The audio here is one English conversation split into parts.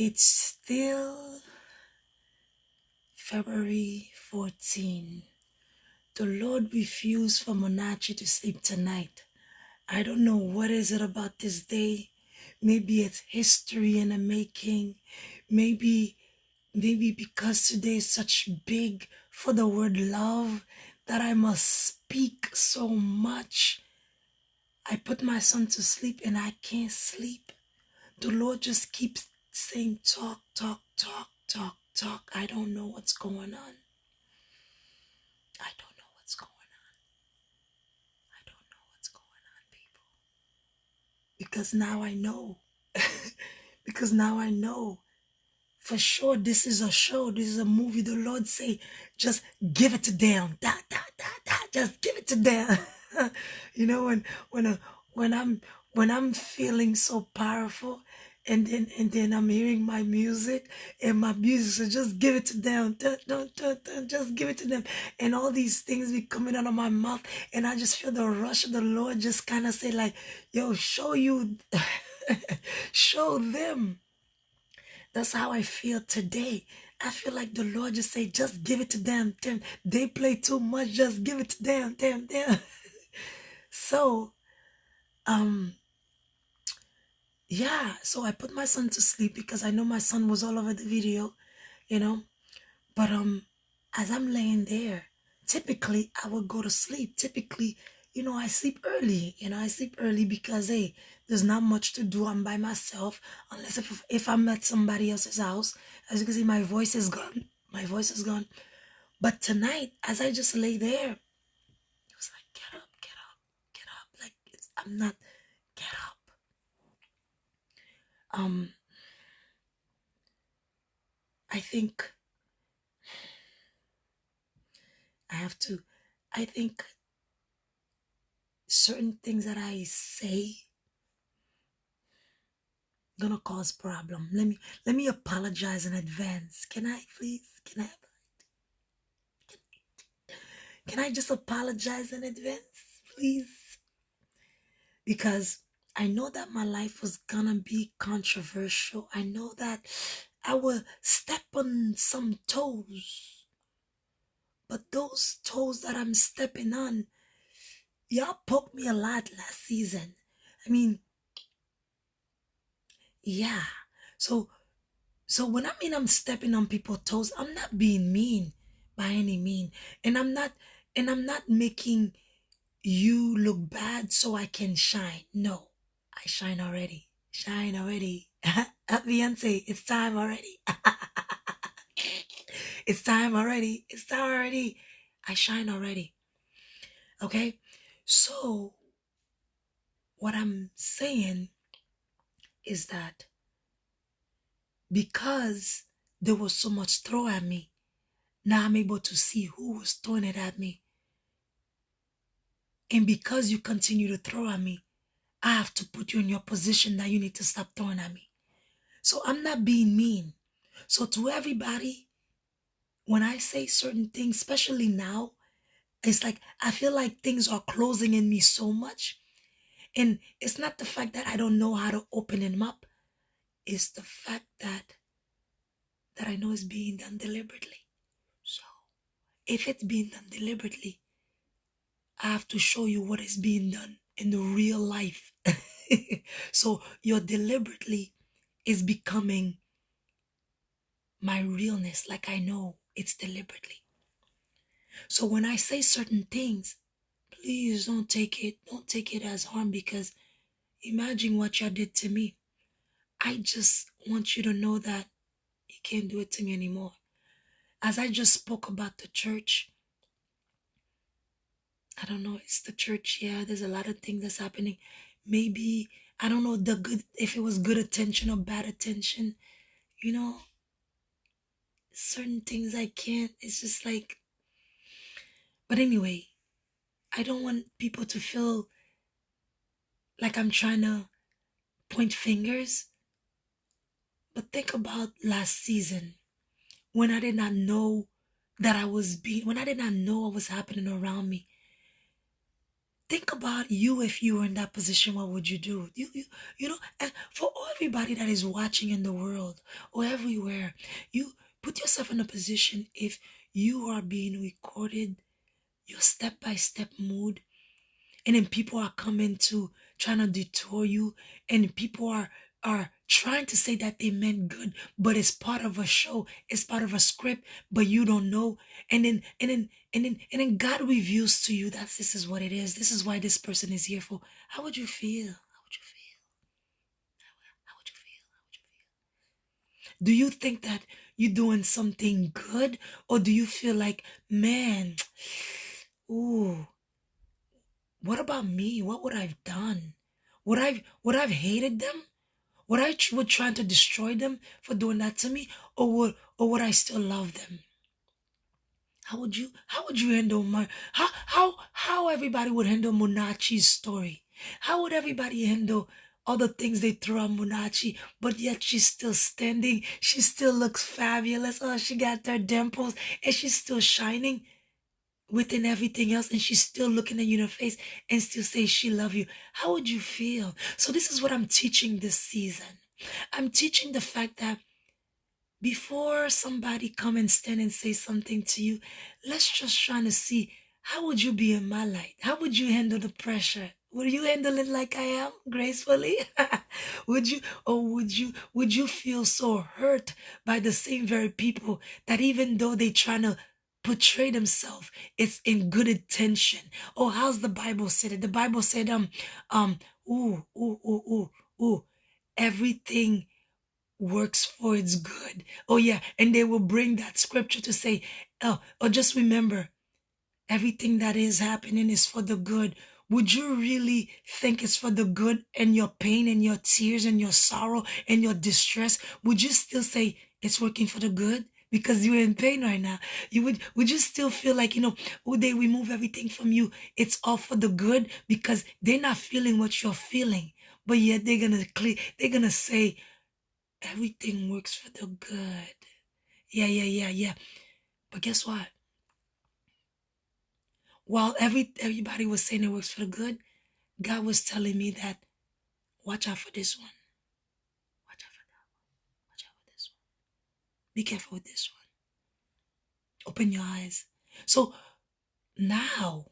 It's still February 14. The Lord refused for Monachi to sleep tonight. I don't know what is it about this day. Maybe it's history in the making. Maybe because today is such big for the word love that I must speak so much. I put my son to sleep and I can't sleep. The Lord just keeps saying, talk, talk, talk, talk, talk. I don't know what's going on. I don't know what's going on. I don't know what's going on, people. Because now I know. Because now I know. For sure, this is a show. This is a movie. The Lord say, just give it to them. Da, da, da, da. Just give it to them. You know, when I'm feeling so powerful, and then I'm hearing my music, and my music says, just give it to them. Just give it to them. And all these things be coming out of my mouth, and I just feel the rush of the Lord just kind of say like, yo, show you, show them. That's how I feel today. I feel like the Lord just say, just give it to them. They play too much. Just give it to them. So, um, yeah. So I put my son to sleep because I know my son was all over the video, you know. But as I'm laying there, typically I would go to sleep. Typically, I sleep early. I sleep early because hey, there's not much to do. I'm by myself. Unless if I'm at somebody else's house. As you can see, my voice is gone. My voice is gone. But tonight, as I just lay there, it was like, get up, get up, get up. Like I'm not, get up. Um, I think I have to. I think certain things that I say gonna cause problem. Let me apologize in advance. Can I please? Can I just apologize in advance, please? Because I know that my life was gonna be controversial. I know that I will step on some toes. But those toes that I'm stepping on, y'all poked me a lot last season. I mean, yeah. So when I mean I'm stepping on people's toes, I'm not being mean by any mean. And I'm not making you look bad so I can shine. No. I shine already. Shine already. Beyonce, it's time already. It's time already. It's time already. I shine already. Okay? So what I'm saying is that because there was so much throw at me, now I'm able to see who was throwing it at me. And because you continue to throw at me, I have to put you in your position that you need to stop throwing at me. So I'm not being mean. So to everybody, when I say certain things, especially now, it's like I feel like things are closing in me so much. And it's not the fact that I don't know how to open them up. It's the fact that I know it's being done deliberately. So if it's being done deliberately, I have to show you what is being done in the real life. So your deliberately is becoming my realness, like I know it's deliberately. So when I say certain things, please don't take it as harm, because imagine what you did to me. I just want you to know that you can't do it to me anymore. As I just spoke about the church, I don't know, it's the church. Yeah, there's a lot of things that's happening. Maybe, I don't know if it was good attention or bad attention. You know, certain things I can't. It's just like, but anyway, I don't want people to feel like I'm trying to point fingers. But think about last season when I did not know when I did not know what was happening around me. Think about you if you were in that position. What would you do? You know. And for everybody that is watching in the world or everywhere, you put yourself in a position if you are being recorded, your step by step mood, and then people are coming to trying to detour you, and people are trying to say that they meant good, but it's part of a show, it's part of a script, but you don't know. And then God reveals to you that this is what it is, this is why this person is here for. How would you feel? How would you feel? How would you feel? How would you feel? Do you think that you're doing something good, or do you feel like, man, ooh, what about me? What would I've done? Would I've hated them? Would trying to destroy them for doing that to me, or would I still love them? How would you handle how everybody would handle Munachi's story? How would everybody handle all the things they throw at Munachi, but yet she's still standing, she still looks fabulous. Oh, she got her dimples and she's still shining within everything else, and she's still looking at you in the face and still say she love you. How would you feel? So this is what I'm teaching this season. I'm teaching the fact that before somebody come and stand and say something to you, let's just try to see, how would you be in my light? How would you handle the pressure? Would you handle it like I am, gracefully? Would you feel so hurt by the same very people that even though they trying to portray themselves, it's in good intention? Oh, how's the Bible said it? The Bible said, um, ooh, ooh, ooh, ooh, ooh, everything works for its good. Oh yeah, and they will bring that scripture to say, oh, or just remember, everything that is happening is for the good. Would you really think it's for the good, and your pain and your tears and your sorrow and your distress? Would you still say it's working for the good? Because you're in pain right now. Would you still feel like, would they remove everything from you? It's all for the good because they're not feeling what you're feeling. But yet they're gonna say everything works for the good. Yeah, yeah, yeah, yeah. But guess what? While everybody was saying it works for the good, God was telling me that watch out for this one. Watch out for that one. Watch out for this one. Be careful with this one. Open your eyes. So now,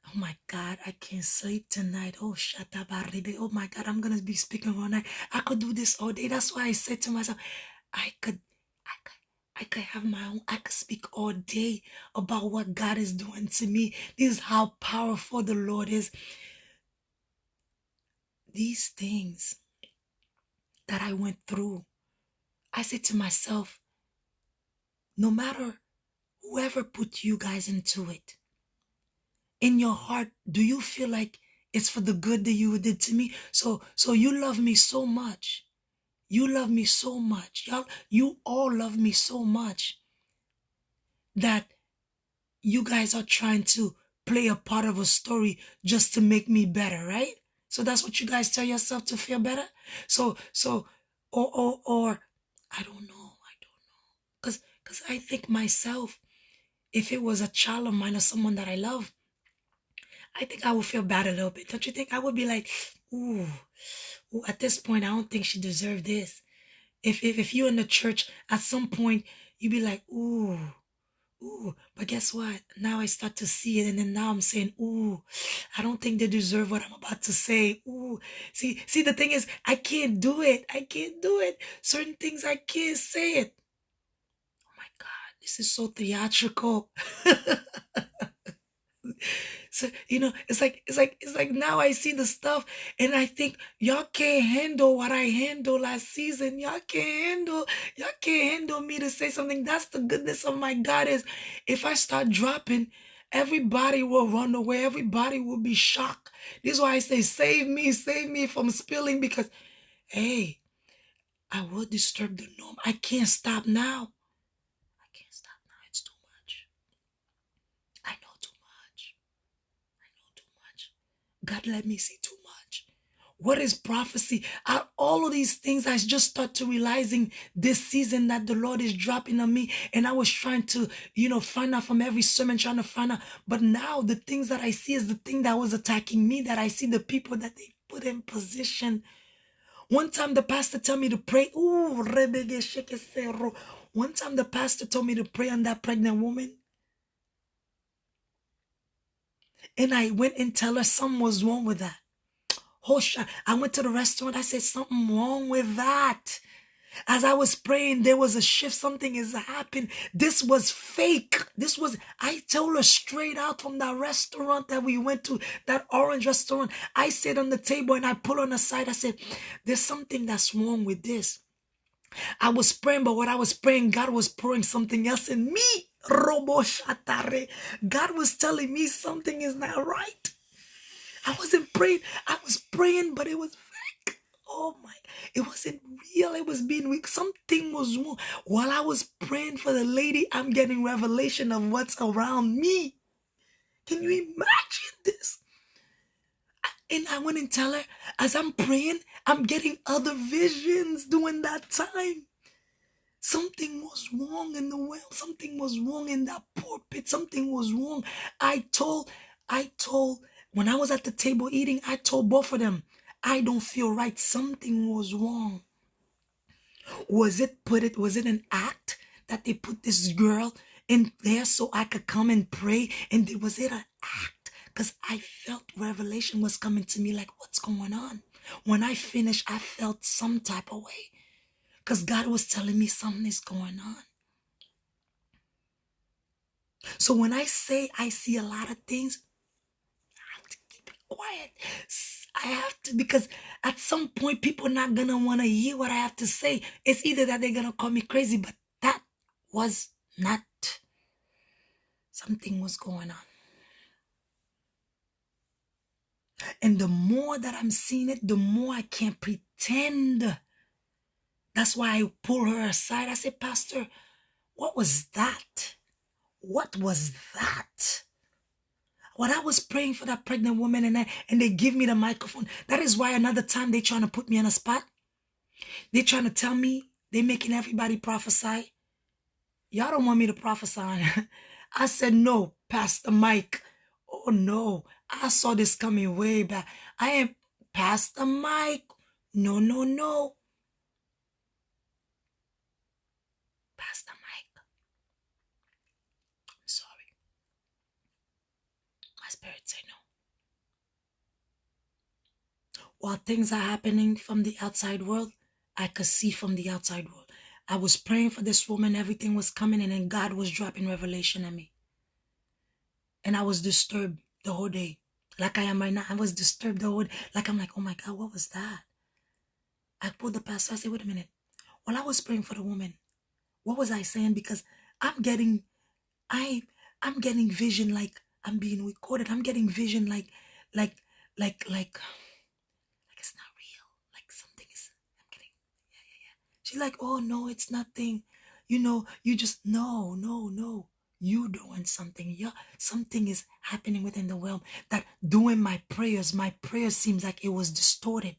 oh my God, I can't sleep tonight. Oh, shatabaride. Oh my God, I'm gonna be speaking all night. I could do this all day. That's why I said to myself, I could, I could, I could have my own. I could speak all day about what God is doing to me. This is how powerful the Lord is. These things that I went through, I said to myself, no matter whoever put you guys into it, in your heart, do you feel like it's for the good that you did to me? So you love me so much. You love me so much. Y'all, you all love me so much that you guys are trying to play a part of a story just to make me better, right? So that's what you guys tell yourself to feel better. So, or I don't know, cause I think myself, if it was a child of mine or someone that I love, I think I would feel bad a little bit. Don't you think? I would be like, ooh, ooh, at this point, I don't think she deserved this. If you're in the church, at some point, you'd be like, ooh, ooh. But guess what? Now I start to see it, and then now I'm saying, ooh, I don't think they deserve what I'm about to say. Ooh, see, the thing is, I can't do it. I can't do it. Certain things I can't say it. Oh my God, this is so theatrical. So it's like now I see the stuff and I think y'all can't handle what I handled last season. Y'all can't handle me to say something. That's the goodness of my God is if I start dropping, everybody will run away. Everybody will be shocked. This is why I say save me from spilling because hey, I will disturb the norm. I can't stop now. I can't stop now. It's too much. I know too much. I know too much. God let me see too much. What is prophecy? All of these things, I just start to realizing this season that the Lord is dropping on me. And I was trying to, find out from every sermon, trying to find out. But now the things that I see is the thing that was attacking me, that I see the people that they put in position. One time the pastor told me to pray. Ooh, rebege sheke sero. One time the pastor told me to pray on that pregnant woman. And I went and tell her something was wrong with that. Hosha, I went to the restaurant. I said, something wrong with that. As I was praying, there was a shift. Something is happening. This was fake. I told her straight out from that restaurant that we went to, that orange restaurant. I sat on the table and I pulled her on the side. I said, there's something that's wrong with this. I was praying, but what I was praying, God was pouring something else in me. Robo shatare. God was telling me something is not right. I wasn't praying. I was praying, but it was fake. Oh my, it wasn't real. It was being weak. Something was wrong. While I was praying for the lady, I'm getting revelation of what's around me. Can you imagine this? And I went and tell her, as I'm praying, I'm getting other visions during that time. Something was wrong in the well. Something was wrong in that pulpit. Something was wrong. I told, when I was at the table eating, I told both of them, I don't feel right. Something was wrong. Was it an act that they put this girl in there so I could come and pray? And was it an act? Because I felt revelation was coming to me like, what's going on? When I finished, I felt some type of way. Because God was telling me something is going on. So when I say I see a lot of things, I have to keep it quiet. I have to, because at some point people are not going to want to hear what I have to say. It's either that they're going to call me crazy, but that was not. Something was going on. And the more that I'm seeing it, the more I can't pretend. That's why I pull her aside. I said, Pastor, what was that? What was that? When I was praying for that pregnant woman and they give me the microphone, that is why another time they trying to put me on a spot. They trying to tell me they making everybody prophesy. Y'all don't want me to prophesy. I said, no, Pastor Mike. Oh no, I saw this coming way back. I am Pastor Mike. No, no, no. Pastor Mike. I'm sorry. My spirit say no. While things are happening from the outside world, I could see from the outside world. I was praying for this woman, everything was coming, and then God was dropping revelation at me. And I was disturbed the whole day. Like I am right now. I was disturbed the whole day. Like I'm like, oh my God, what was that? I pulled the pastor. I said, wait a minute. While I was praying for the woman, what was I saying? Because I'm getting vision like I'm being recorded. I'm getting vision like it's not real. Like something is, I'm getting, yeah. She's like, oh no, it's nothing. You just, no. You doing something. Yeah, something is happening within the realm that doing my prayers seems like it was distorted.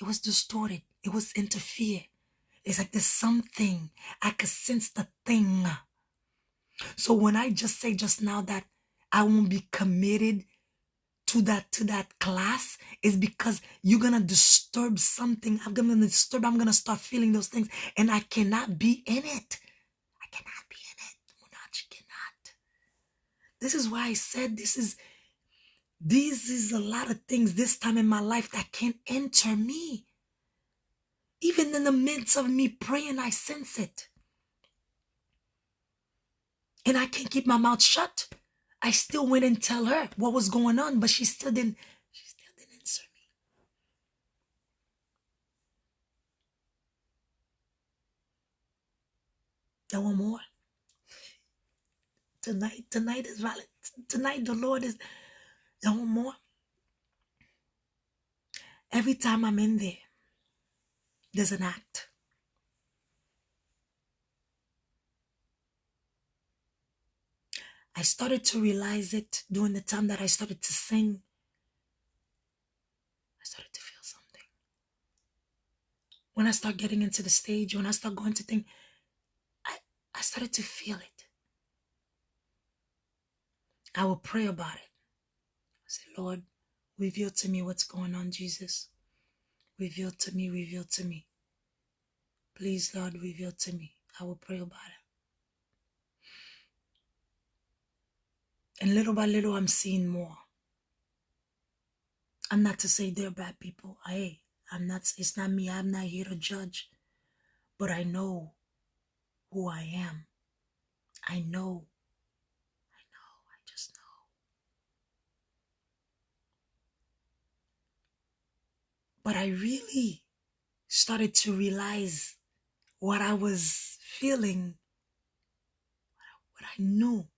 It was distorted. It was interfere. It's like there's something. I could sense the thing. So when I just say just now that I won't be committed to that class, is because you're gonna disturb something. I'm gonna start feeling those things, and I cannot be in it. I cannot be in it. Munachi cannot. This is why I said this is a lot of things this time in my life that can enter me. Even in the midst of me praying, I sense it. And I can't keep my mouth shut. I still went and tell her what was going on, but she still didn't answer me. There want more. Tonight is valid. Tonight the Lord is, there want more. Every time I'm in there, there's an act. I started to realize it during the time that I started to sing. when I start getting into the stage, when I start going to things, I started to feel it. I will pray about it. I say, Lord, reveal to me what's going on, Jesus. Reveal to me, reveal to me. Please, Lord, reveal to me. I will pray about it. And little by little, I'm seeing more. I'm not to say they're bad people. It's not me. I'm not here to judge. But I know who I am. I know. I just know. But I really started to realize what I was feeling, what I knew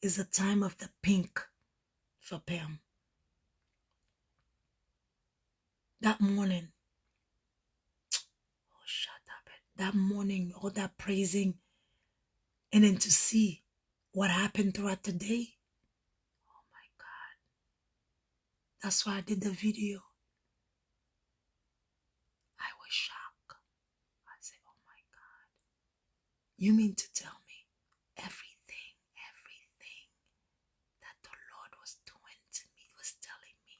is the time of the pink for Pam. That morning, oh, shut up. That morning, all that praising, and then to see what happened throughout the day. Oh my God. That's why I did the video. I was shocked. I said, oh my God. You mean to tell me everything that the Lord was doing to me, was telling me,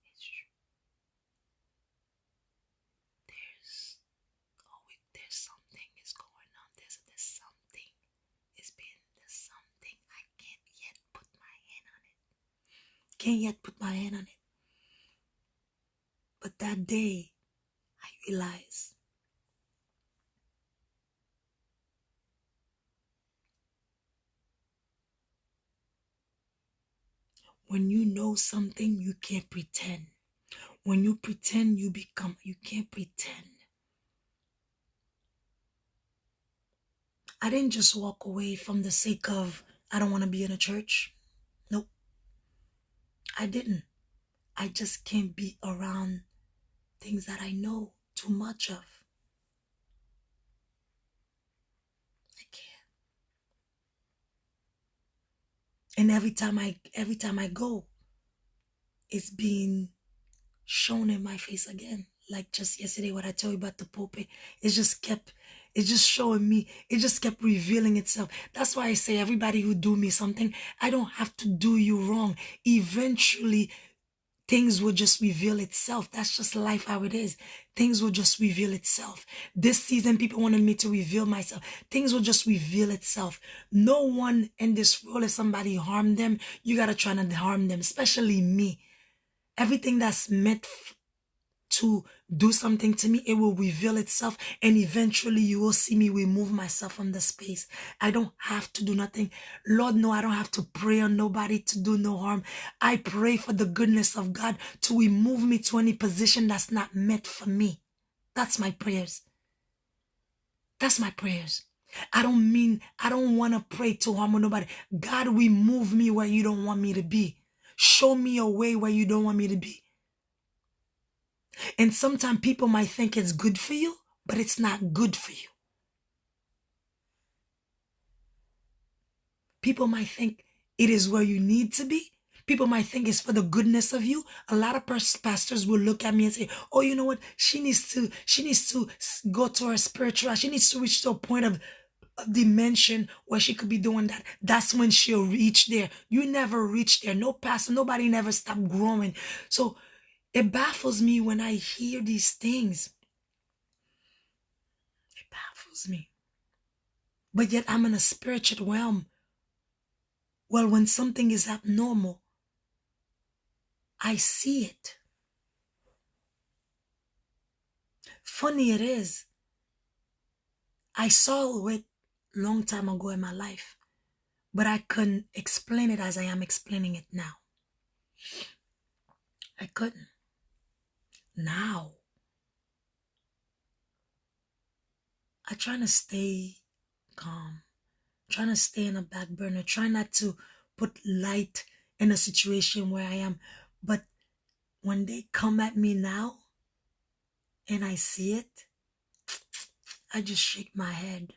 it's true. There's something is going on. There's something. There's something. I can't yet put my hand on it. But that day, I realized when you know something, you can't pretend. When you pretend, you can't pretend. I didn't just walk away from the sake of, I don't want to be in a church. Nope. I didn't. I just can't be around things that I know too much of. I can't. And every time I go, it's being shown in my face again. Like just yesterday, what I told you about the pulpit, it just showing me, it just kept revealing itself. That's why I say everybody who do me something, I don't have to do you wrong. Eventually, things will just reveal itself. That's just life how it is. Things will just reveal itself. This season, people wanted me to reveal myself. Things will just reveal itself. No one in this world, if somebody harmed them, you gotta try not to harm them, especially me. Everything that's meant to do something to me, it will reveal itself, and eventually you will see me remove myself from the space. I don't have to do nothing. Lord, no, I don't have to pray on nobody to do no harm. I pray for the goodness of God to remove me to any position that's not meant for me. That's my prayers. That's my prayers. I don't want to pray to harm nobody. God, remove me where you don't want me to be. Show me a way where you don't want me to be. And sometimes people might think it's good for you, but it's not good for you. People might think it is where you need to be. People might think it's for the goodness of you. A lot of pastors will look at me and say, oh, you know what? She needs to go to her spiritual. She needs to reach to a point of dimension where she could be doing that. That's when she'll reach there. You never reach there. No pastor, nobody never stopped growing. So it baffles me when I hear these things. It baffles me. But yet I'm in a spiritual realm. Well, when something is abnormal, I see it. Funny it is, I saw it long time ago in my life, but I couldn't explain it as I am explaining it now. I couldn't. Now, I try to stay calm, trying to stay in a back burner, try not to put light in a situation where I am. But when they come at me now and I see it, I just shake my head.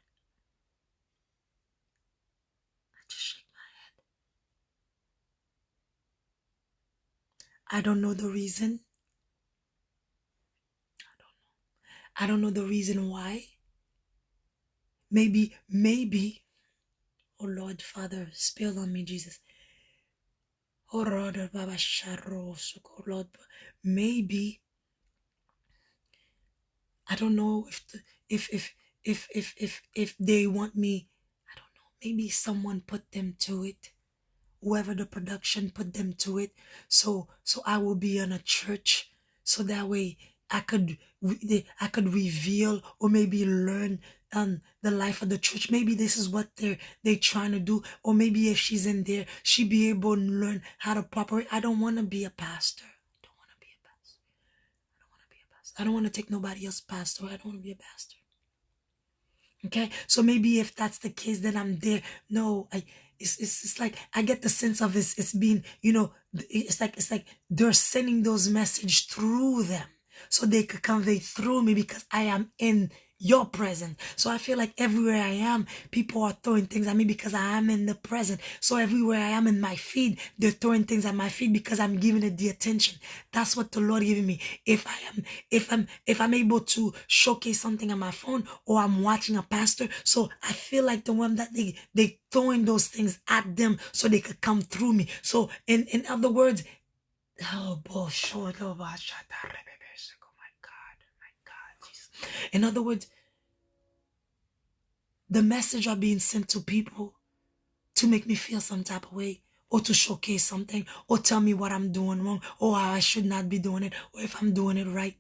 I don't know the reason. I don't know the reason why. Maybe, oh Lord, Father, spill on me, Jesus. Oh Lord, Baba Sharo, Lord, maybe, I don't know if they want me, I don't know, maybe someone put them to it. Whoever the production put them to it, so I will be in a church, so that way I could reveal or maybe learn the life of the church. Maybe this is what they trying to do, or maybe if she's in there, she be able to learn how to properly. I don't want to be a pastor. I don't want to be a pastor. I don't want to be a pastor. I don't want to take nobody else's pastor. I don't want to be a pastor. Okay, so maybe if that's the case, then I'm there. No, it's like I get the sense of it's being, it's like they're sending those messages through them, so they could convey through me, because I am in your presence. So I feel like everywhere I am, people are throwing things at me because I am in the present. So everywhere I am in my feed, they're throwing things at my feed because I'm giving it the attention. That's what the Lord giving me. If I'm able to showcase something on my phone, or I'm watching a pastor, so I feel like the one that they throwing those things at them so they could come through me. So in other words, oh boy, oh my God, Jesus. In other words, the message are being sent to people to make me feel some type of way, or to showcase something, or tell me what I'm doing wrong, or how I should not be doing it, or if I'm doing it right.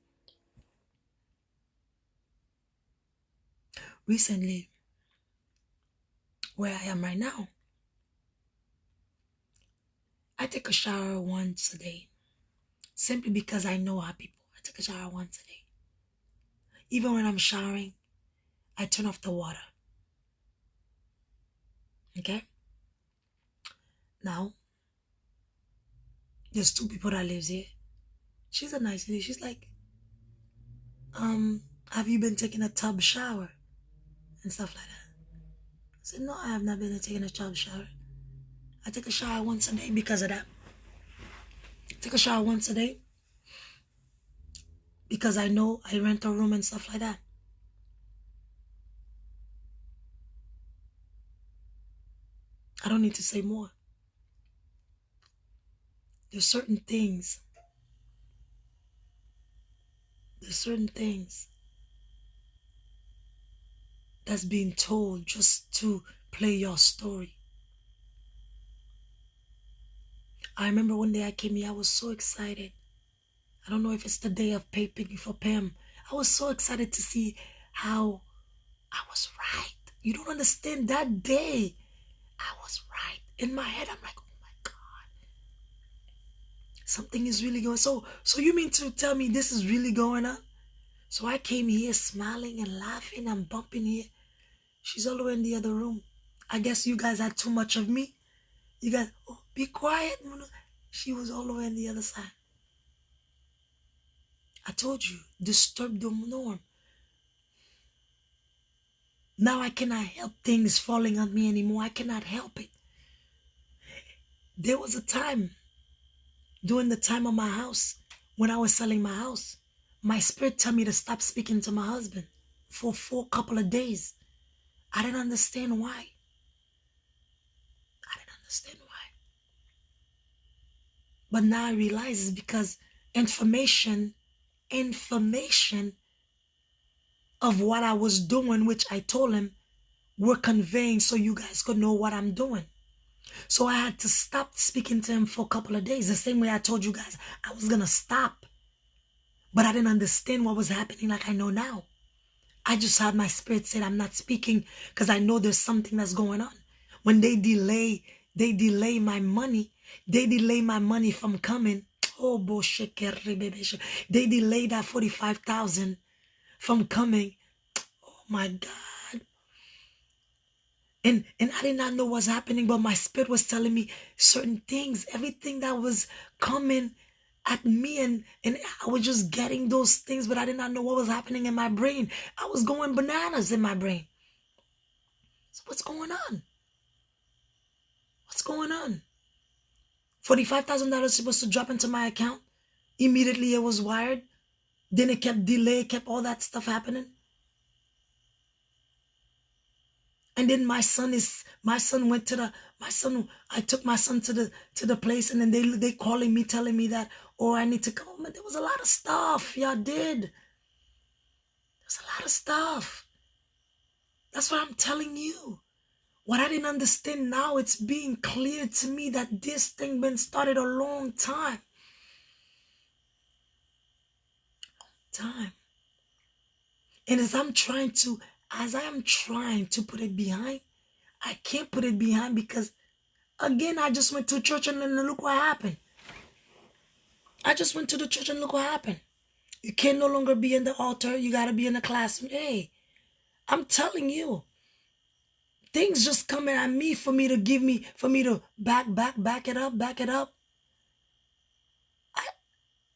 Recently, where I am right now, I take a shower once a day, simply because I know how people. I take a shower once a day. Even when I'm showering, I turn off the water. Okay? Now, there's two people that lives here. She's a nice lady. She's like, have you been taking a tub shower? And stuff like that. I said, no, I have not been taking a tub shower. I take a shower once a day because of that. I take a shower once a day because I know I rent a room and stuff like that. I don't need to say more. There's certain things that's being told just to play your story. I remember one day I came here, I was so excited. I don't know if it's the day of picking for Pam. I was so excited to see how I was right. You don't understand, that day I was right. In my head, I'm like, oh my God, something is really going. So you mean to tell me this is really going on? So I came here smiling and laughing and bumping here. She's all the way in the other room. I guess you guys had too much of me. You guys, oh, be quiet. She was all the way on the other side. I told you, disturb the norm. Now I cannot help things falling on me anymore. I cannot help it. There was a time, during the time of my house, when I was selling my house, my spirit told me to stop speaking to my husband for a couple of days. I didn't understand why. But now I realize it's because information of what I was doing, which I told him, were conveying so you guys could know what I'm doing. So I had to stop speaking to him for a couple of days. The same way I told you guys I was going to stop. But I didn't understand what was happening like I know now. I just had my spirit said I'm not speaking because I know there's something that's going on. When they delay my money. They delay my money from coming. Oh, bullshit. They delay that 45,000 from coming. Oh my God. And I did not know what's happening, but my spirit was telling me certain things, everything that was coming at me, and I was just getting those things, but I did not know what was happening in my brain. I was going bananas in my brain. So what's going on? What's going on? $45,000 supposed to drop into my account. Immediately it was wired. Then it kept delay, kept all that stuff happening. And then I took my son to the place, and then they calling me, telling me that, oh, I need to come home. And there was a lot of stuff. Y'all did. There's a lot of stuff. That's what I'm telling you. What I didn't understand, now it's being clear to me that this thing been started a long time. And as I am trying to put it behind, I can't put it behind because, again, I just went to church and then look what happened. I just went to the church and look what happened. You can no longer be in the altar. You got to be in the classroom. Hey, I'm telling you, things just coming at me for me to back it up.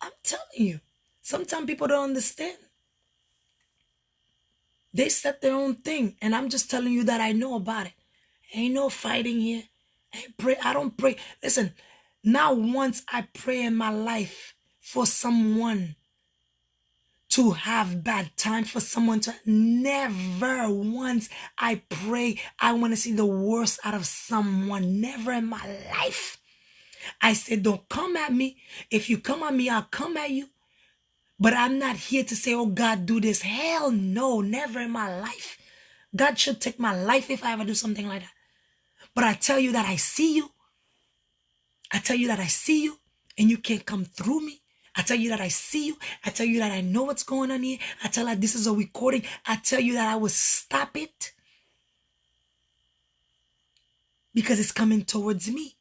I'm telling you, sometimes people don't understand. They set their own thing, and I'm just telling you that I know about it. Ain't no fighting here. I don't pray. Listen, not once I pray in my life for someone to have bad time, for someone to, never once I pray I want to see the worst out of someone. Never in my life. I said, don't come at me. If you come at me, I'll come at you. But I'm not here to say, oh, God, do this. Hell no, never in my life. God should take my life if I ever do something like that. But I tell you that I see you. I tell you that I see you, and you can't come through me. I tell you that I see you. I tell you that I know what's going on here. I tell you this is a recording. I tell you that I will stop it because it's coming towards me.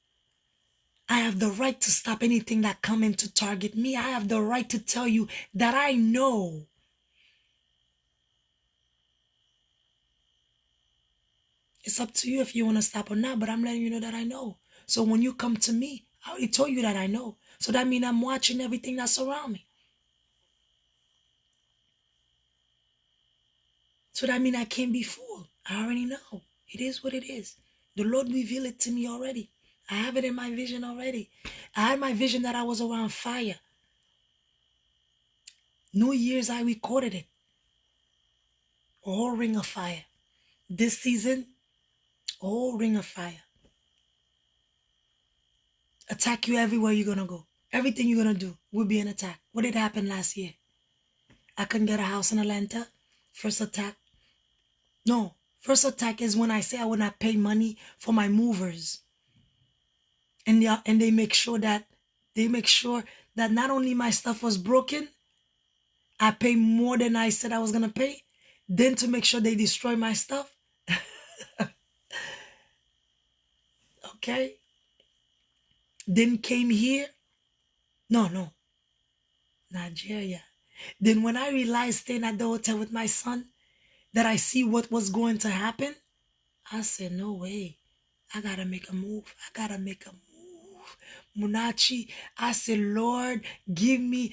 I have the right to stop anything that coming to target me. I have the right to tell you that I know. It's up to you if you want to stop or not, but I'm letting you know that I know. So when you come to me, I already told you that I know. So that means I'm watching everything that's around me. So that means I can't be fooled. I already know. It is what it is. The Lord revealed it to me already. I have it in my vision already. I had my vision that I was around fire. New Year's, I recorded it. A whole ring of fire. This season, a whole ring of fire. Attack you everywhere you're going to go. Everything you're going to do will be an attack. What did happen last year? I couldn't get a house in Atlanta. First attack. No, first attack is when I say I would not pay money for my movers. And they make sure that not only my stuff was broken, I pay more than I said I was going to pay. Then to make sure they destroy my stuff. Okay. Then came here. No. Nigeria. Then when I realized staying at the hotel with my son, that I see what was going to happen, I said, no way. I got to make a move. Munachi, I said, Lord, give me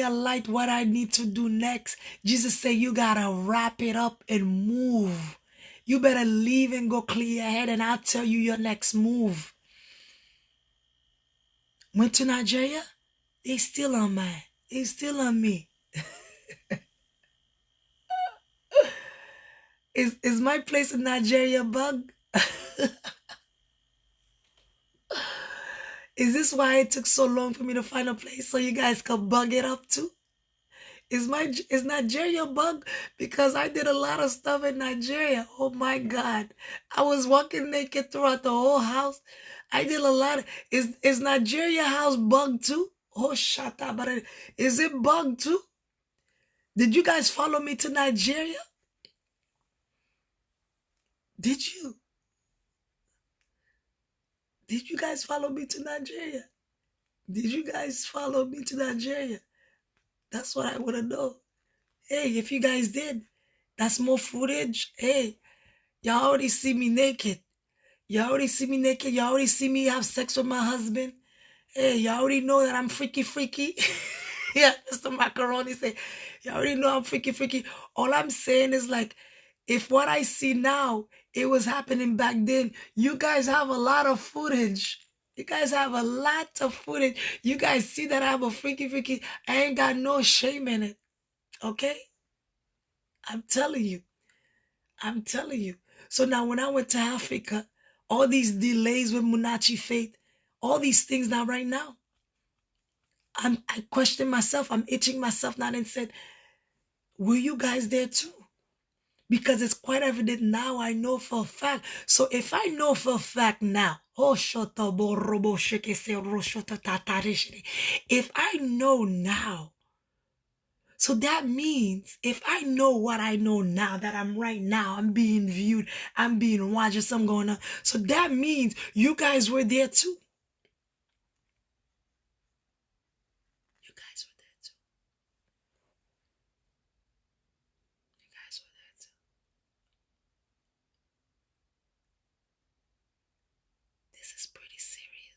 a light what I need to do next. Jesus said, you got to wrap it up and move. You better leave and go clear your head, and I'll tell you your next move. Went to Nigeria. They still on mine. They still on me. Is my place in Nigeria bug? Is this why it took so long for me to find a place so you guys could bug it up too? Is Nigeria bug? Because I did a lot of stuff in Nigeria. Oh my God. I was walking naked throughout the whole house. I did a lot. Is Nigeria house bugged too? Oh, shut up. But is it bugged too? Did you guys follow me to Nigeria? Did you? Did you guys follow me to Nigeria? Did you guys follow me to Nigeria? That's what I want to know. Hey, if you guys did, that's more footage. Hey, y'all already see me naked. Y'all already see me naked. Y'all already see me have sex with my husband. Hey, y'all already know that I'm freaky. Yeah, Mr. Macaroni said, y'all already know I'm freaky. All I'm saying is like, if what I see now, it was happening back then, you guys have a lot of footage. You guys have a lot of footage. You guys see that I'm a freaky. I ain't got no shame in it. Okay? I'm telling you. I'm telling you. So now when I went to Africa, all these delays with Munachi Faith, all these things now right now, I question myself. I'm itching myself now and said, were you guys there too? Because it's quite evident now. I know for a fact. So if I know for a fact now, if I know now, so that means if I know what I know now, that I'm right now, I'm being viewed, I'm being watched, there's something going on. So that means you guys were there too. You guys were there too. You guys were there too. This is pretty serious.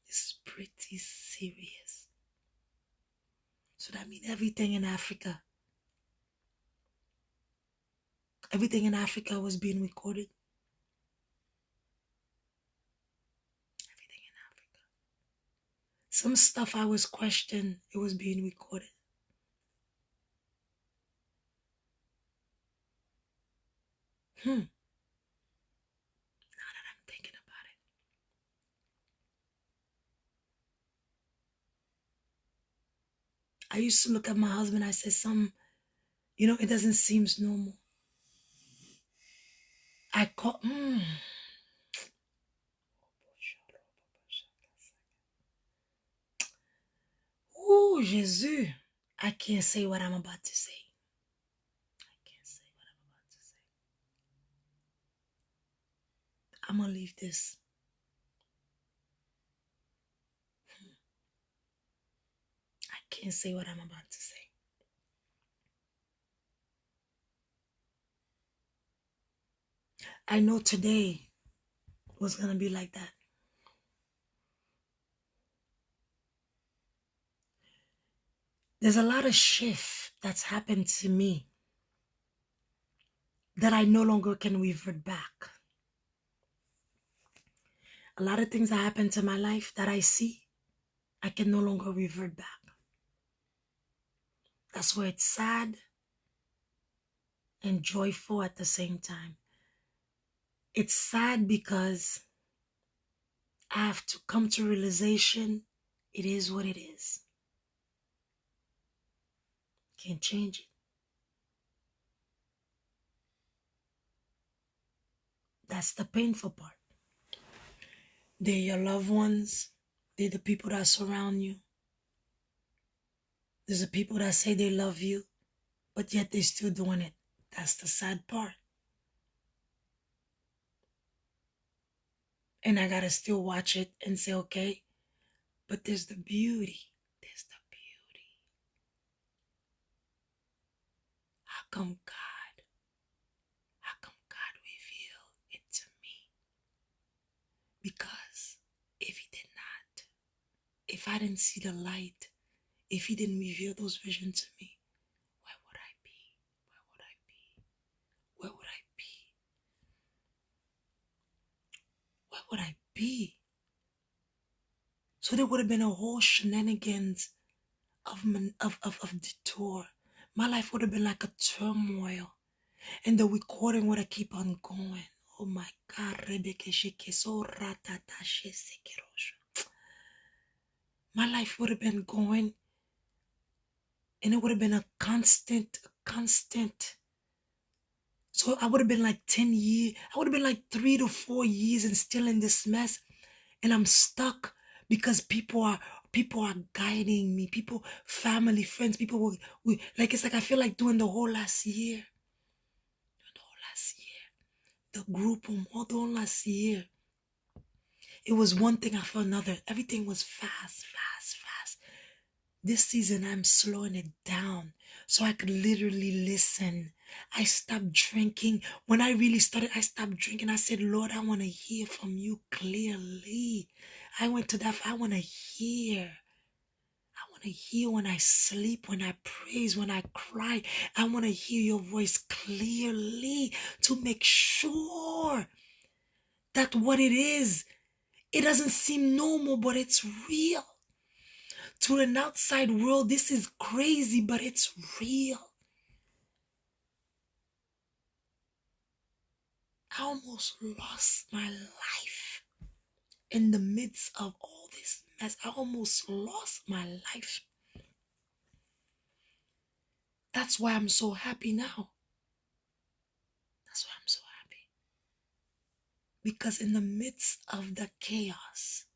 This is pretty serious. So that means everything in Africa was being recorded. Everything in Africa. Some stuff I was questioned, it was being recorded. Now that I'm thinking about it. I used to look at my husband, I said, it doesn't seem normal. I call, Oh, Jesus. I can't say what I'm about to say. I can't say what I'm about to say. I'm going to leave this. I can't say what I'm about to say. I know today was going to be like that. There's a lot of shift that's happened to me that I no longer can revert back. A lot of things that happen to my life that I see, I can no longer revert back. That's where it's sad and joyful at the same time. It's sad because I have to come to realization it is what it is. Can't change it. That's the painful part. They're your loved ones. They're the people that surround you. There's the people that say they love you, but yet they're still doing it. That's the sad part. And I gotta still watch it and say, okay, but there's the beauty. There's the beauty. How come God revealed it to me? Because if he did not, if I didn't see the light, if he didn't reveal those visions to me, where would I be? Where would I be? Where would I be? Where would I be? So there would have been a whole shenanigans of detour. My life would have been like a turmoil. And the recording would have keep on going. Oh my God, my life would have been going, and it would have been a constant. So I would have been like 10 years. I would have been like 3 to 4 years and still in this mess. And I'm stuck because people are guiding me. People, family, friends, people will like, it's like I feel like doing the whole last year. The group all the whole last year. It was one thing after another. Everything was fast. This season, I'm slowing it down so I could literally listen. I stopped drinking. When I really started, I stopped drinking. I said, Lord, I want to hear from you clearly. I went to that. I want to hear. I want to hear when I sleep, when I praise, when I cry. I want to hear your voice clearly to make sure That's what it is. It doesn't seem normal, but it's real. To an outside world, this is crazy, but it's real. I almost lost my life in the midst of all this mess. I almost lost my life. That's why I'm so happy now. That's why I'm so happy. Because in the midst of the chaos,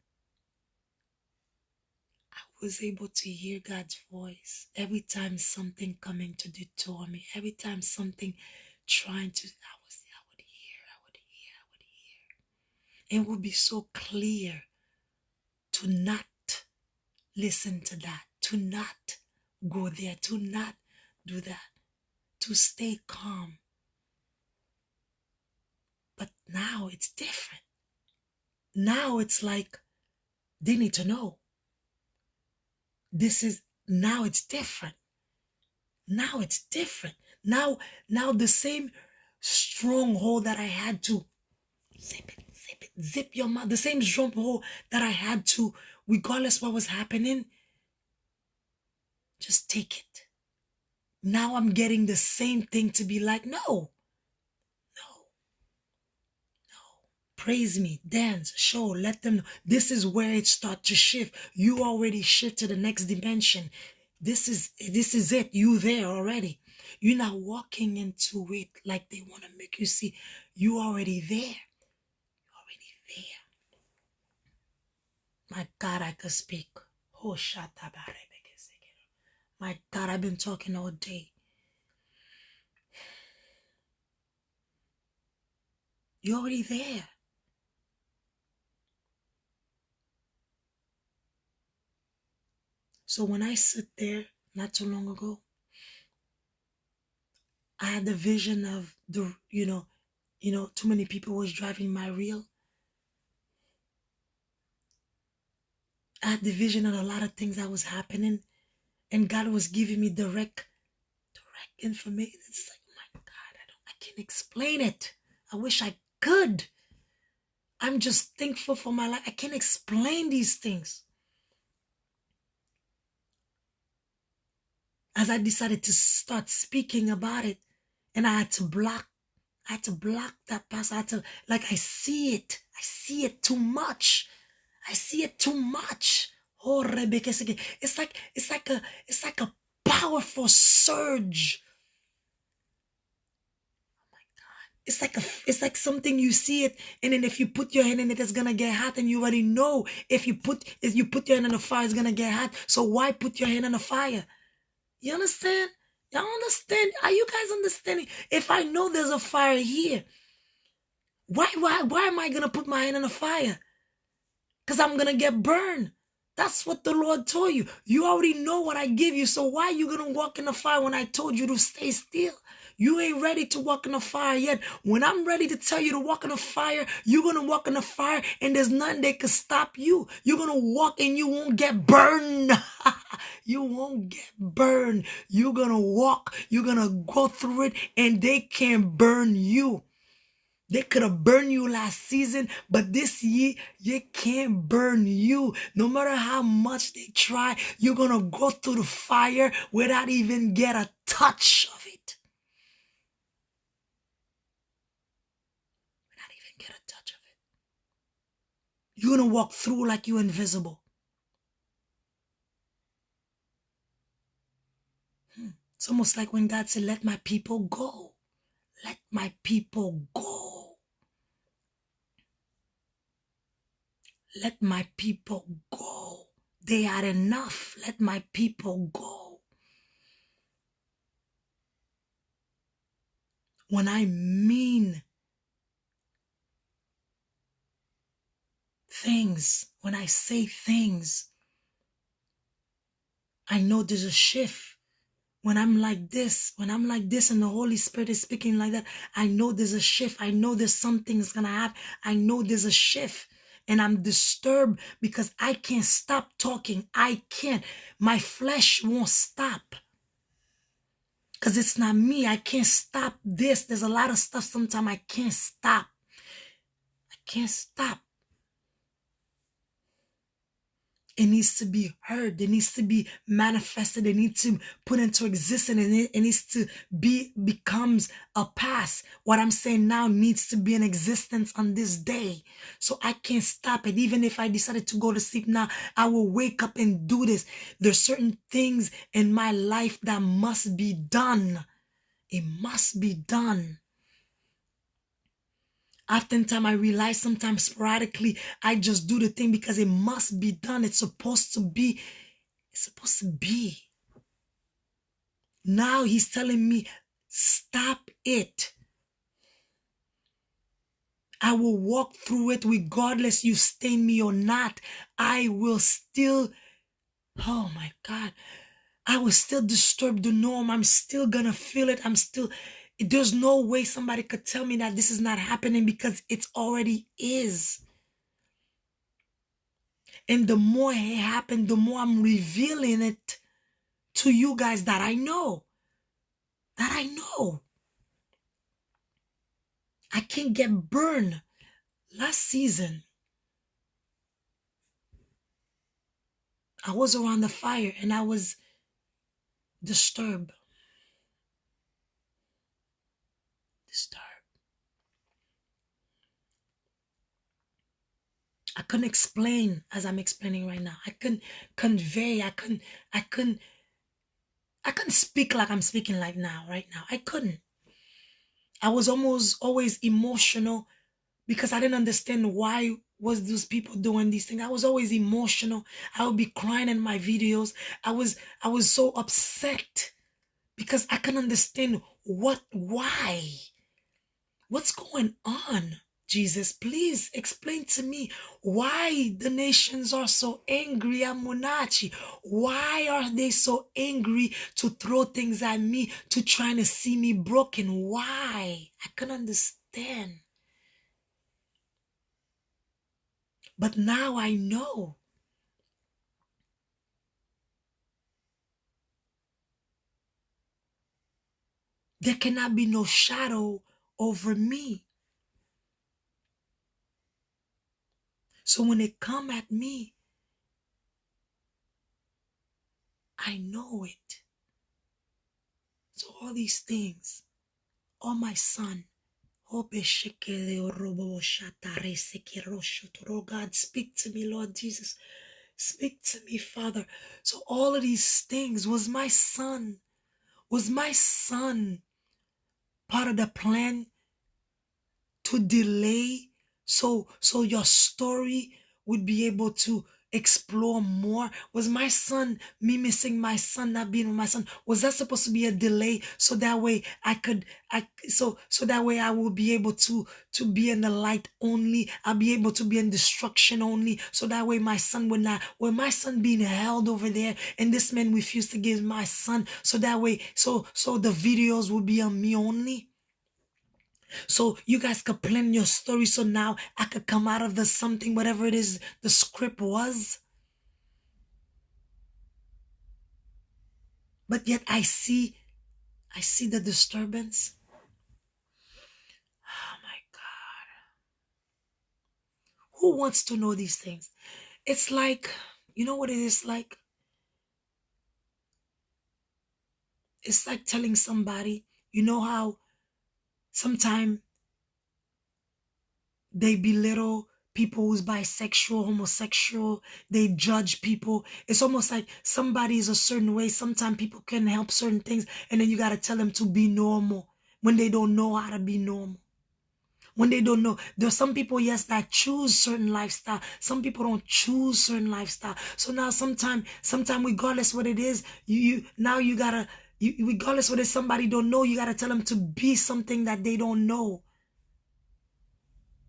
I was able to hear God's voice. Every time something coming to detour me, every time something trying to, I would hear. It would be so clear to not listen to that, to not go there, to not do that, to stay calm. But now it's different. Now it's like they need to know. Now it's different. Now it's different. Now the same stronghold that I had to zip your mouth, the same stronghold that I had to, regardless what was happening, just take it. Now I'm getting the same thing to be like, no. Praise me, dance, show, let them know. This is where it starts to shift. You already shift to the next dimension. This is it. You there already. You're not walking into it like they want to make you see. You already there. You're already there. My God, I could speak. Oh, my God, I've been talking all day. You're already there. So when I sit there, not too long ago, I had the vision of the, too many people was driving my reel. I had the vision of a lot of things that was happening, and God was giving me direct information. It's like, my God, I can't explain it. I wish I could. I'm just thankful for my life. I can't explain these things. As I decided to start speaking about it, and I had to block that past. I see it too much. Oh, Rebecca, it's like a powerful surge. Oh my God. It's like something, you see it, and then if you put your hand in it, it's gonna get hot, and you already know if you put your hand in the fire, it's gonna get hot. So why put your hand in the fire? You understand? Y'all understand? Are you guys understanding? If I know there's a fire here, why am I gonna put my hand in the fire? Because I'm gonna get burned. That's what the Lord told you. You already know what I give you, so why are you gonna walk in the fire when I told you to stay still? You ain't ready to walk in the fire yet. When I'm ready to tell you to walk in the fire, you're going to walk in the fire, and there's nothing that can stop you. You're going to walk and you won't get burned. You won't get burned. You're going to walk. You're going to go through it, and they can't burn you. They could have burned you last season, but this year, they can't burn you. No matter how much they try, you're going to go through the fire without even get a touch of it. Get a touch of it. You're going to walk through like you're invisible. It's almost like when God said, let my people go. Let my people go. Let my people go. They are enough. Let my people go. When I mean things, when I say things, I know there's a shift. When I'm like this and the Holy Spirit is speaking like that, I know there's a shift. I know there's something's gonna happen. I know there's a shift. And I'm disturbed because I can't stop talking. I can't. My flesh won't stop. Because it's not me. I can't stop this. There's a lot of stuff sometimes I can't stop. I can't stop. It needs to be heard. It needs to be manifested. It needs to put into existence. It needs to becomes a past. What I'm saying now needs to be in existence on this day. So I can't stop it. Even if I decided to go to sleep now, I will wake up and do this. There's certain things in my life that must be done. It must be done. Oftentimes I realize sometimes sporadically I just do the thing because it must be done. It's supposed to be. It's supposed to be. Now he's telling me, stop it. I will walk through it regardless you stain me or not. I will still, oh my God, I will still disturb the norm. I'm still gonna feel it. There's no way somebody could tell me that this is not happening because it already is. And the more it happened, the more I'm revealing it to you guys that I know. That I know. I can't get burned. Last season, I was around the fire and I was disturbed. I couldn't explain as I'm explaining right now. I couldn't convey. I couldn't speak like I'm speaking like now, right now. I couldn't. I was almost always emotional because I didn't understand why was those people doing these things. I was always emotional. I would be crying in my videos. I was so upset because I couldn't understand why. What's going on? Jesus, please explain to me why the nations are so angry at Munachi. Why are they so angry to throw things at me, to trying to see me broken? Why? I couldn't understand. But now I know. There cannot be no shadow over me. So when they come at me, I know it. So all these things, oh my son, God, speak to me, Lord Jesus. Speak to me, Father. So all of these things was my son part of the plan to delay so your story would be able to explore more? Was my son, me missing my son, not being with my son, was that supposed to be a delay so that way so that way I will be able to be in the light only? I'll be able to be in destruction only, so that way my son would not, when my son being held over there and this man refused to give my son, so that way so the videos would be on me only? So you guys could plan your story so now I could come out of the something, whatever it is the script was. But yet I see the disturbance. Oh my God. Who wants to know these things? It's like, you know what it is like? It's like telling somebody, you know how sometimes they belittle people who's bisexual, homosexual, they judge people. It's almost like somebody is a certain way. Sometimes people can't help certain things, and then you got to tell them to be normal when they don't know how to be normal. When they don't know. There's some people, yes, that choose certain lifestyle. Some people don't choose certain lifestyle. So now sometime regardless what it is, regardless what it is somebody don't know, you got to tell them to be something that they don't know.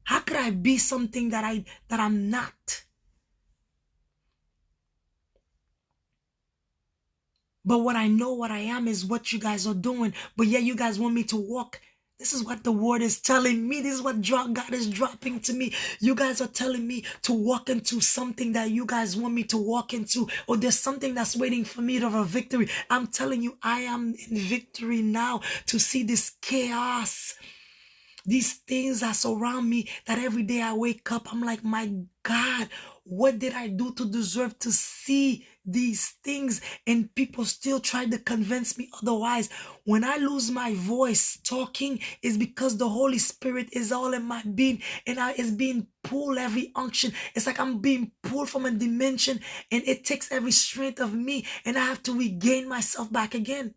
How could I be something that I'm not? But what I know what I am is what you guys are doing. But yeah, you guys want me to walk. This is what the word is telling me. This is what God is dropping to me. You guys are telling me to walk into something that you guys want me to walk into. Or there's something that's waiting for me to have a victory. I'm telling you, I am in victory now to see this chaos. These things that surround me, that every day I wake up, I'm like, my God, what did I do to deserve to see these things? And people still try to convince me otherwise. When I lose my voice talking, it's because the Holy Spirit is all in my being, and it's being pulled every unction. It's like I'm being pulled from a dimension, and it takes every strength of me, and I have to regain myself back again.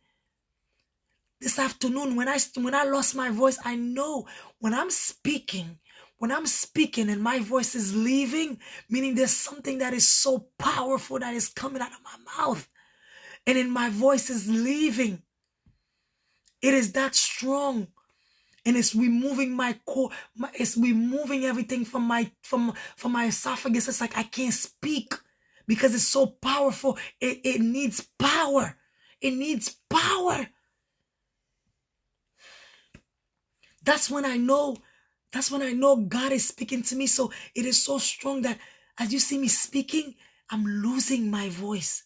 This afternoon, when I lost my voice, I know when I'm speaking and my voice is leaving, meaning there's something that is so powerful that is coming out of my mouth, and then my voice is leaving. It is that strong, and it's removing my core. It's removing everything from my esophagus. It's like I can't speak because it's so powerful. It needs power. It needs power. That's when I know God is speaking to me. So it is so strong that as you see me speaking, I'm losing my voice.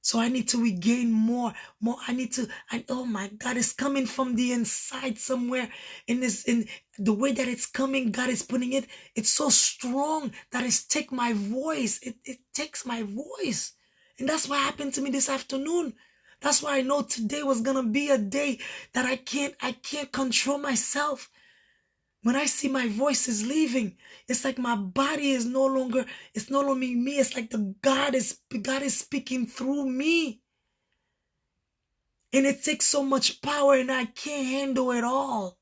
So I need to regain more. Oh my God, it's coming from the inside somewhere. In the way that it's coming, God is putting it. It's so strong that it's take my voice. It takes my voice. And that's what happened to me this afternoon. That's why I know today was gonna be a day that I can't control myself. When I see my voice is leaving, it's like my body is no longer me. It's like God is speaking through me. And it takes so much power, and I can't handle it all.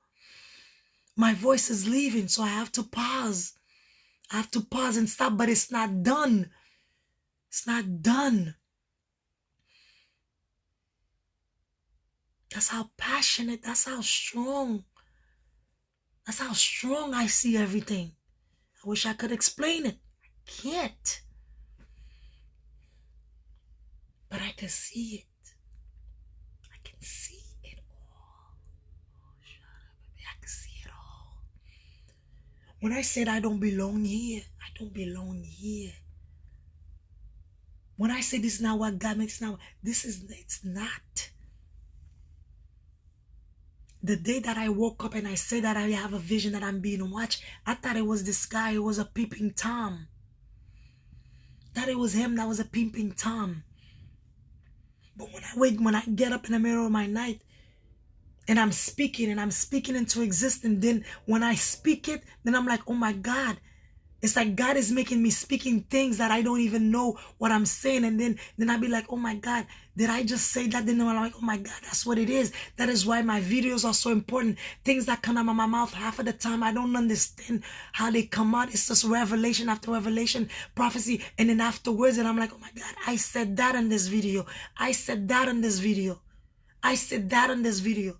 My voice is leaving, so I have to pause. I have to pause and stop, but it's not done. It's not done. That's how passionate, that's how strong I see everything. I wish I could explain it. I can't. But I can see it. I can see it all. I can see it all. When I said I don't belong here, I don't belong here. When I say this is not what God makes now, it's not. The day that I woke up and I said that I have a vision that I'm being watched, I thought it was this guy. It was a peeping Tom. Thought it was him that was a peeping Tom. But when I get up in the middle of my night and I'm speaking into existence, then when I speak it, then I'm like, oh my God. It's like God is making me speaking things that I don't even know what I'm saying. And then I'll be like, oh my God, did I just say that? Then I'm like, oh my God, that's what it is. That is why my videos are so important. Things that come out of my mouth, half of the time, I don't understand how they come out. It's just revelation after revelation, prophecy. And then afterwards, and I'm like, oh my God, I said that in this video. I said that in this video. I said that in this video.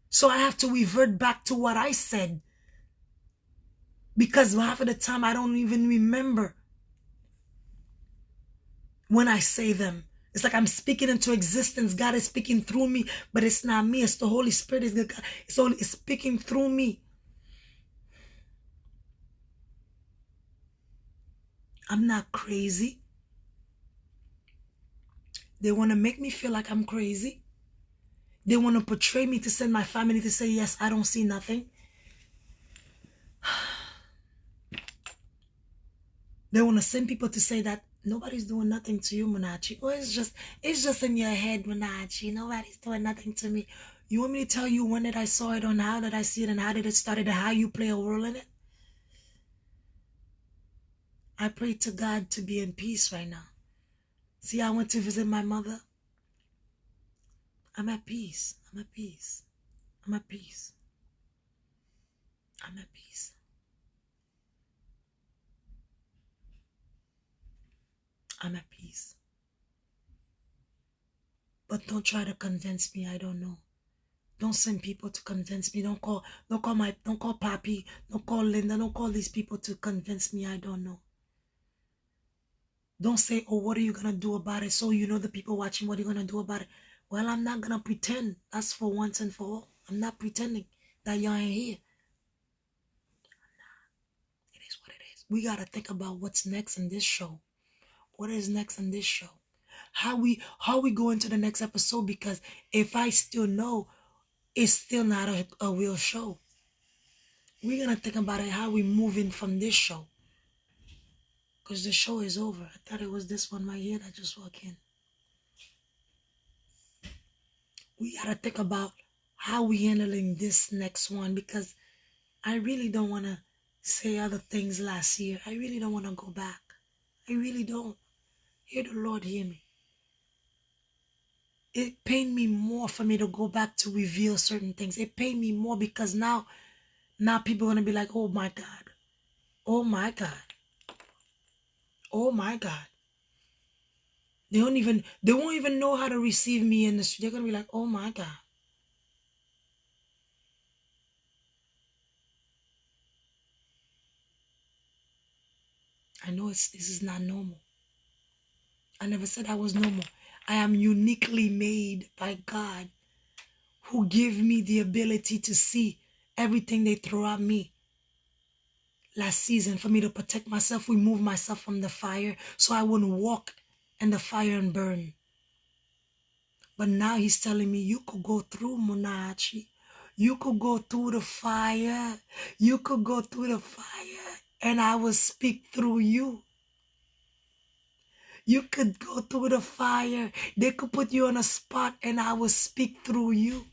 So I have to revert back to what I said. Because half of the time I don't even remember when I say them. It's like I'm speaking into existence. God is speaking through me, but it's not me. It's the Holy Spirit. It's speaking through me. I'm not crazy. They want to make me feel like I'm crazy. They want to portray me to send my family to say, yes, I don't see nothing. They want to send people to say that nobody's doing nothing to you, Munachi. Or it's just in your head, Munachi. Nobody's doing nothing to me. You want me to tell you when did I saw it, on how did I see it, and how did it start, and how you play a role in it? I pray to God to be in peace right now. See, I went to visit my mother. I'm at peace. I'm at peace. I'm at peace. I'm at peace. I'm at peace. But don't try to convince me. I don't know. Don't send people to convince me. Don't call Papi. Don't call Linda. Don't call these people to convince me. I don't know. Don't say, oh, what are you going to do about it? So you know the people watching, what are you going to do about it? Well, I'm not going to pretend. That's for once and for all. I'm not pretending that y'all ain't here. I'm not. It is what it is. We got to think about what's next in this show. What is next in this show? How we go into the next episode, because if I still know, it's still not a real show. we're gonna think about it, how we moving from this show. Because the show is over. I thought it was this one right here that just walked in. We gotta think about how we handling this next one, because I really don't wanna say other things last year. I really don't wanna go back. I really don't. Hear the Lord, hear me. It pained me more for me to go back to reveal certain things. It pained me more because now people are gonna be like, oh my God. Oh my God. Oh my God. They won't even know how to receive me in the street. They're gonna be like, oh my God. I know this is not normal. I never said I was normal. I am uniquely made by God, who give me the ability to see everything they throw at me last season, for me to protect myself, remove myself from the fire so I wouldn't walk in the fire and burn. But now he's telling me, you could go through, Munachi. You could go through the fire. You could go through the fire and I will speak through you. You could go through the fire. They could put you on a spot and I will speak through you.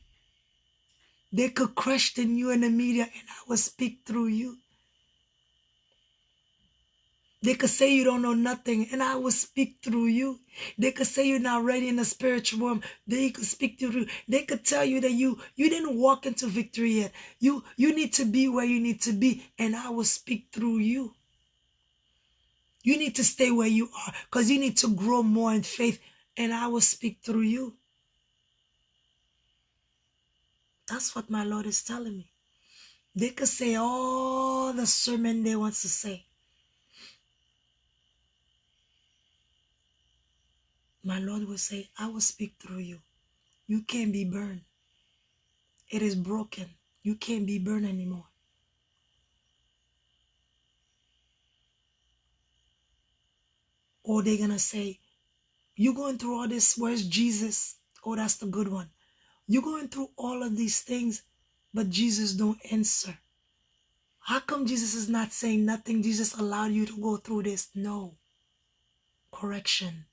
They could question you in the media and I will speak through you. They could say you don't know nothing and I will speak through you. They could say you're not ready in the spiritual realm. They could speak through you. They could tell you that you didn't walk into victory yet. You need to be where you need to be and I will speak through you. You need to stay where you are because you need to grow more in faith and I will speak through you. That's what my Lord is telling me. They could say all the sermon they want to say. My Lord will say, I will speak through you. You can't be burned. It is broken. You can't be burned anymore. Or they're going to say, you going through all this, where's Jesus? Oh, that's the good one. You're going through all of these things, but Jesus don't answer. How come Jesus is not saying nothing? Jesus allowed you to go through this. No. Correction.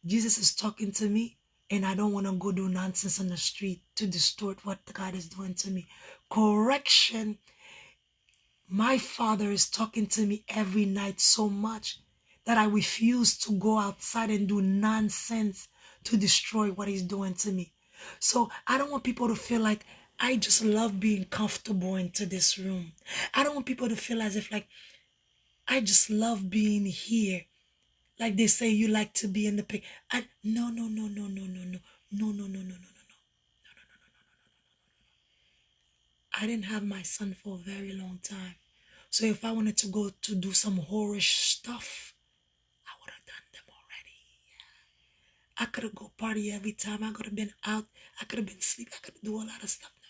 Jesus is talking to me and I don't want to go do nonsense on the street to distort what God is doing to me. Correction. My Father is talking to me every night so much that I refuse to go outside and do nonsense to destroy what he's doing to me. So I don't want people to feel like I just love being comfortable into this room. I don't want people to feel as if like I just love being here. Like they say you like to be in the pig. No. I didn't have my son for a very long time. So if I wanted to go to do some horrorish stuff, I would have done them already. I could have go party every time. I could have been out. I could have been asleep. I could have do a lot of stuff. No.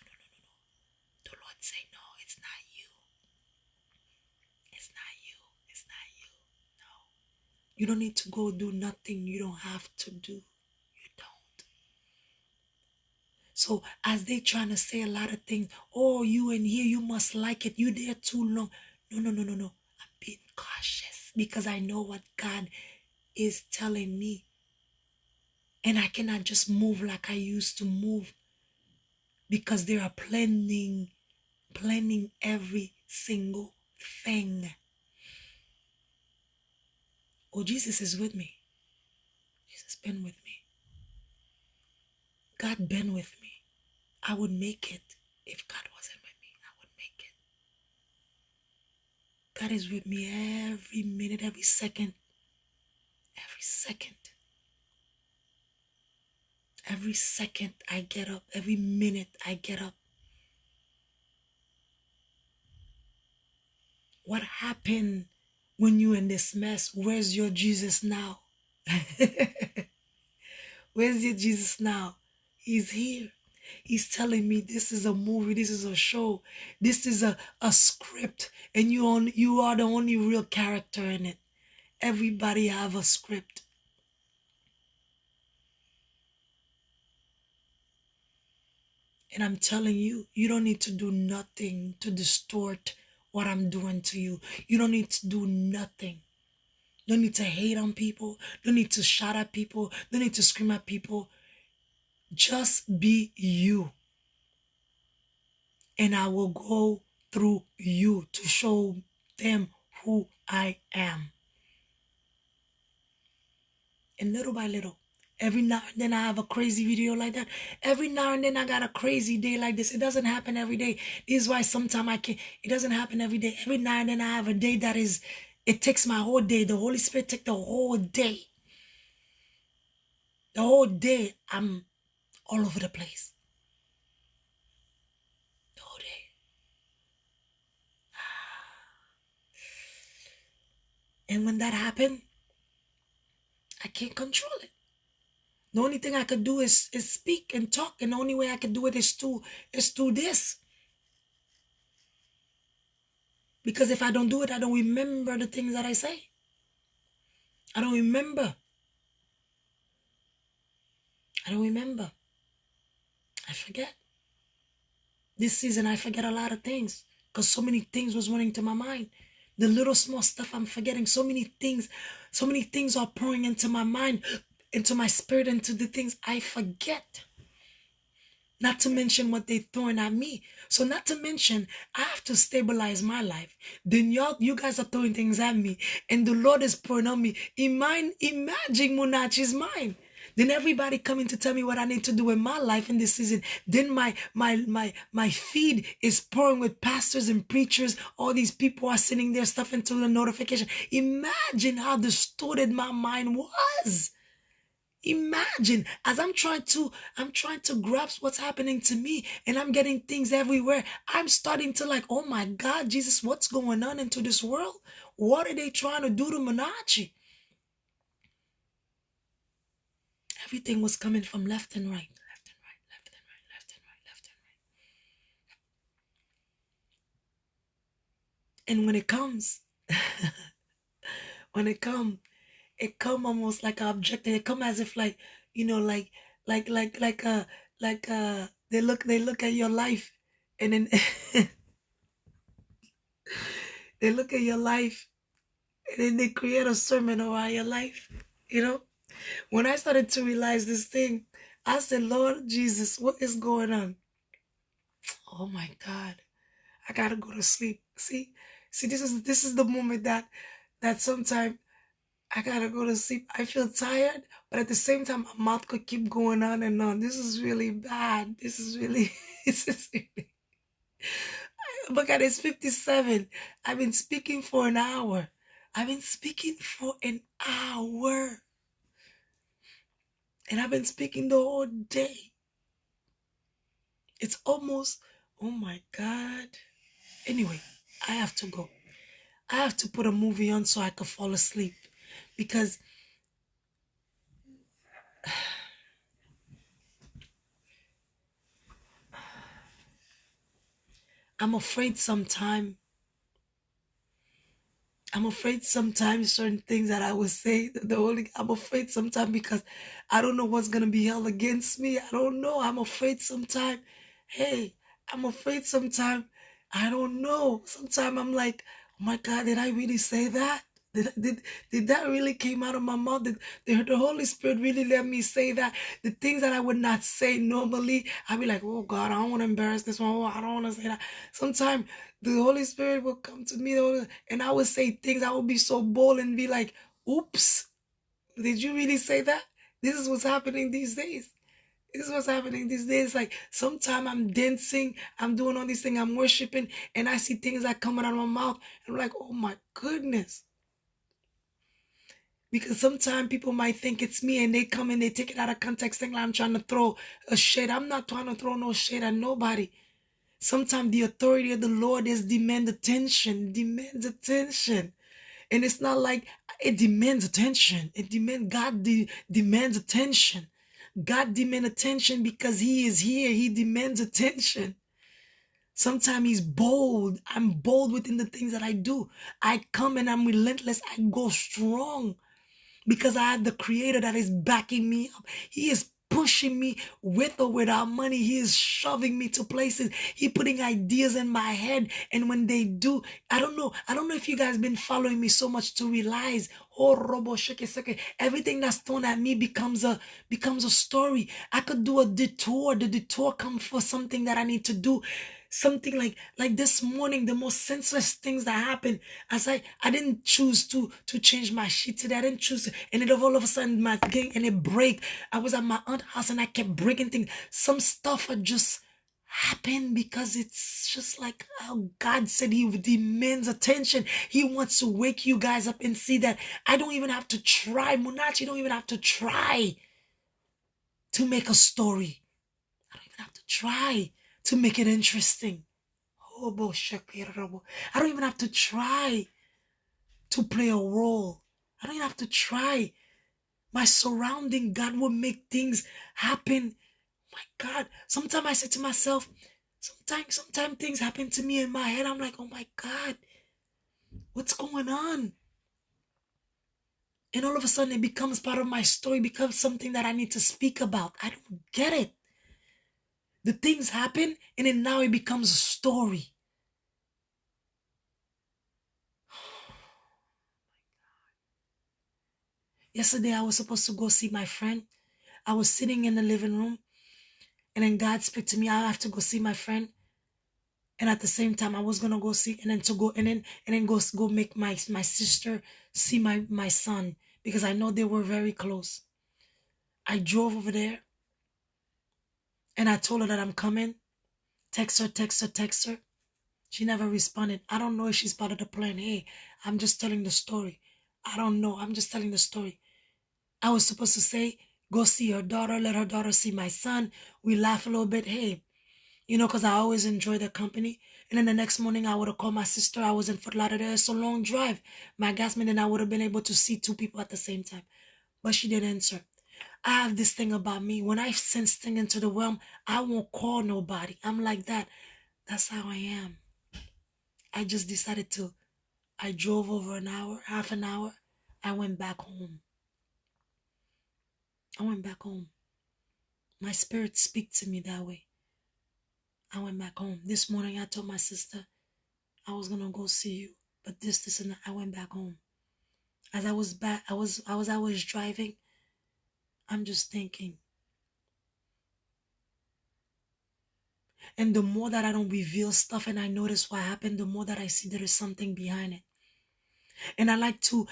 The Lord say, no, it's not you. It's not you. It's not you. No. You don't need to go do nothing you don't have to do. You don't. So as they trying to say a lot of things, oh, you in here, you must like it. You there too long. No. I'm being cautious because I know what God is telling me. And I cannot just move like I used to move because they are planning every single thing. Oh, Jesus is with me. Jesus been with me. God been with me. I would make it if God wasn't with me. I would make it. God is with me every minute, every second. Every second. Every second I get up. Every minute I get up. What happened when you in this mess? Where's your Jesus now? Where's your Jesus now? He's here. He's telling me this is a movie, this is a show, this is a script, and you are the only real character in it. Everybody have a script. And I'm telling you, you don't need to do nothing to distort what I'm doing to you. You don't need to do nothing. Don't need to hate on people. Don't need to shout at people. Don't need to scream at people. Just be you. And I will go through you to show them who I am. And little by little, every now and then I have a crazy video like that. Every now and then I got a crazy day like this. It doesn't happen every day. This is why sometimes it doesn't happen every day. Every now and then I have a day that is, it takes my whole day. The Holy Spirit takes the whole day. The whole day I'm all over the place. The whole day. And when that happened, I can't control it. The only thing I could do is speak and talk, and the only way I could do it is through this. Because if I don't do it, I don't remember the things that I say. I don't remember. I don't remember. I forget. This season, I forget a lot of things because so many things was running to my mind. The little small stuff I'm forgetting. So many things are pouring into my mind, into my spirit, into the things I forget. Not to mention what they're throwing at me. So not to mention, I have to stabilize my life. Then you guys are throwing things at me, and the Lord is pouring on me. Imagine Munachi's mind. Then everybody coming to tell me what I need to do in my life in this season. Then my feed is pouring with pastors and preachers. All these people are sending their stuff into the notification. Imagine how distorted my mind was. Imagine, as I'm trying to grasp what's happening to me, and I'm getting things everywhere. I'm starting to like, oh my God, Jesus, what's going on into this world? What are they trying to do to Monachi? Everything was coming from left and right, left and right, left and right, left and right, left and right. And when it comes, it come almost like an objective. It come as if like, they look at your life, and then they look at your life, and then they create a sermon around your life. When I started to realize this thing, I said, Lord Jesus, what is going on? Oh my God, I gotta go to sleep. See, this is the moment that sometimes I gotta go to sleep. I feel tired, but at the same time, my mouth could keep going on and on. This is really bad. This is really. Look at it's 57. I've been speaking for an hour. And I've been speaking the whole day. It's almost, oh my God. Anyway, I have to go. I have to put a movie on so I can fall asleep. Because I'm afraid sometimes certain things that I would say, I'm afraid sometimes because I don't know what's going to be held against me. I don't know. I'm afraid sometimes. Hey, I'm afraid sometimes. I don't know. Sometimes I'm like, oh my God, did I really say that? Did that really came out of my mouth? Did the Holy Spirit really let me say that? The things that I would not say normally, I'd be like, oh God, I don't want to embarrass this one. Oh, I don't want to say that. Sometimes the Holy Spirit will come to me and I would say things. I would be so bold and be like, oops, did you really say that? This is what's happening these days. Like sometimes I'm dancing, I'm doing all these things, I'm worshiping, and I see things that come out of my mouth. And I'm like, oh my goodness. Because sometimes people might think it's me and they come and they take it out of context thinking I'm trying to throw a shade. I'm not trying to throw no shade at nobody. Sometimes the authority of the Lord demands attention. And it's not like it demands attention. God demands attention. God demands attention because He is here. He demands attention. Sometimes He's bold. I'm bold within the things that I do. I come and I'm relentless. I go strong. Because I have the Creator that is backing me up. He is pushing me with or without money. He is shoving me to places. He putting ideas in my head. And when they do, I don't know if you guys been following me so much to realize, oh, robo shake seke, everything that's thrown at me becomes a story. I could do a detour. The detour come for something that I need to do. Something like this morning, the most senseless things that happened. As I didn't choose to change my sheet today. I didn't choose to, and it all of a sudden my thing and it break. I was at my aunt's house and I kept breaking things. Some stuff had just happened because it's just like how God said He demands attention. He wants to wake you guys up and see that I don't even have to try. Munachi don't even have to try to make a story. I don't even have to try to make it interesting. I don't even have to try to play a role. I don't even have to try. My surrounding, God will make things happen. My God. Sometimes I say to myself, sometimes things happen to me in my head. I'm like, oh my God, what's going on? And all of a sudden it becomes part of my story, becomes something that I need to speak about. I don't get it. The things happen and then now it becomes a story. Yesterday I was supposed to go see my friend. I was sitting in the living room and then God spoke to me. I have to go see my friend. And at the same time I was gonna go see and then go make my sister see my son, because I know they were very close. I drove over there and I told her that I'm coming. Text her. She never responded. I don't know if she's part of the plan. Hey, I'm just telling the story. I don't know. I'm just telling the story. I was supposed to say, go see her daughter, let her daughter see my son. We laugh a little bit. Hey, because I always enjoy their company. And then the next morning, I would have called my sister. I was in Fort Lauderdale. It's a long drive. My gasman and I would have been able to see two people at the same time. But she didn't answer. I have this thing about me. When I sense things into the realm, I won't call nobody. I'm like that. That's how I am. I just decided to. I drove over an hour, half an hour. I went back home. My spirit speak to me that way. I went back home. This morning I told my sister I was gonna go see you, but this and that. I went back home. As I was back, I was driving. I'm just thinking. And the more that I don't reveal stuff and I notice what happened, the more that I see there is something behind it. And I like to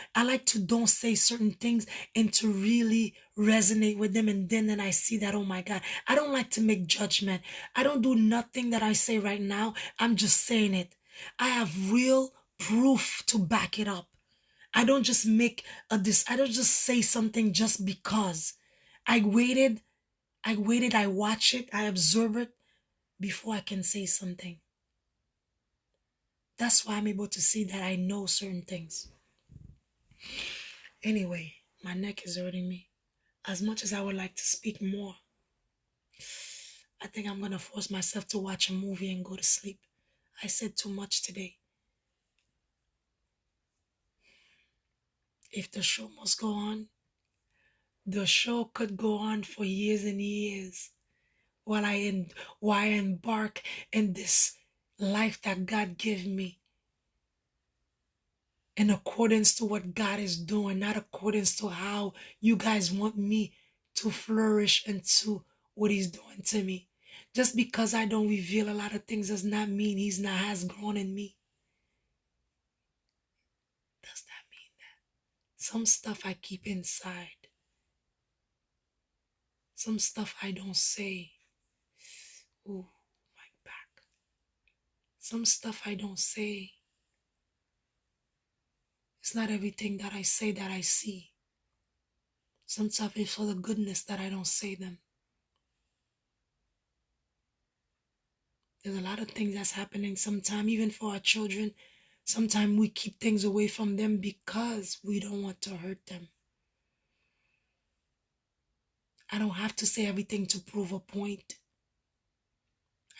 don't say certain things and to really resonate with them. And then I see that, oh my God, I don't like to make judgment. I don't do nothing that I say right now. I'm just saying it. I have real proof to back it up. I don't just I don't just say something just because. I waited, I watch it, I observe it before I can say something. That's why I'm able to see that I know certain things. Anyway, my neck is hurting me. As much as I would like to speak more, I think I'm going to force myself to watch a movie and go to sleep. I said too much today. If the show must go on, the show could go on for years and years while I embark in this life that God gave me, in accordance to what God is doing, not accordance to how you guys want me to flourish into what He's doing to me. Just because I don't reveal a lot of things does not mean He's not has grown in me. Does that mean that some stuff I keep inside? Some stuff I don't say. Ooh, my back. Some stuff I don't say. It's not everything that I say that I see. Some stuff is for the goodness that I don't say them. There's a lot of things that's happening sometimes, even for our children. Sometimes we keep things away from them because we don't want to hurt them. I don't have to say everything to prove a point.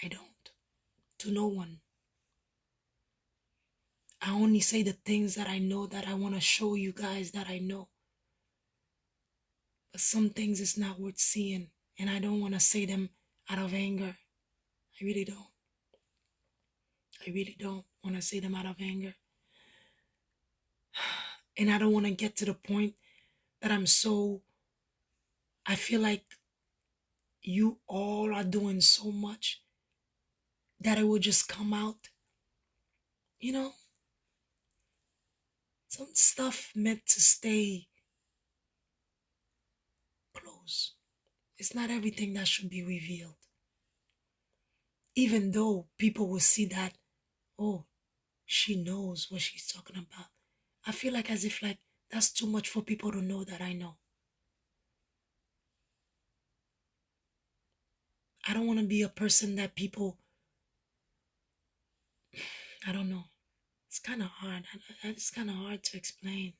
I don't. To no one. I only say the things that I know, that I want to show you guys that I know. But some things is not worth seeing. And I don't want to say them out of anger. I really don't. I really don't want to say them out of anger. And I don't want to get to the point that I feel like you all are doing so much that it will just come out. You know, some stuff meant to stay close. It's not everything that should be revealed. Even though people will see that, oh, she knows what she's talking about. I feel like as if like that's too much for people to know that I know. I don't want to be a person that people, I don't know. It's kind of hard. It's kind of hard to explain.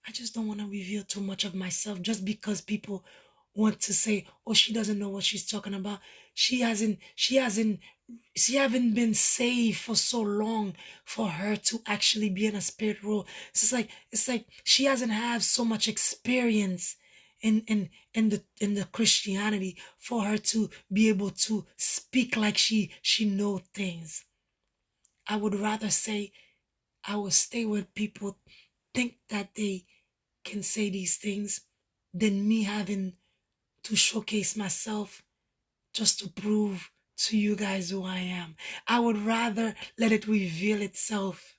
I just don't want to reveal too much of myself just because people want to say, oh, she doesn't know what she's talking about. She haven't been saved for so long for her to actually be in a spirit role. It's like she hasn't had so much experience in the Christianity for her to be able to speak like she know things. I would rather say I will stay with people think that they can say these things than me having to showcase myself just to prove to you guys who I am. I would rather let it reveal itself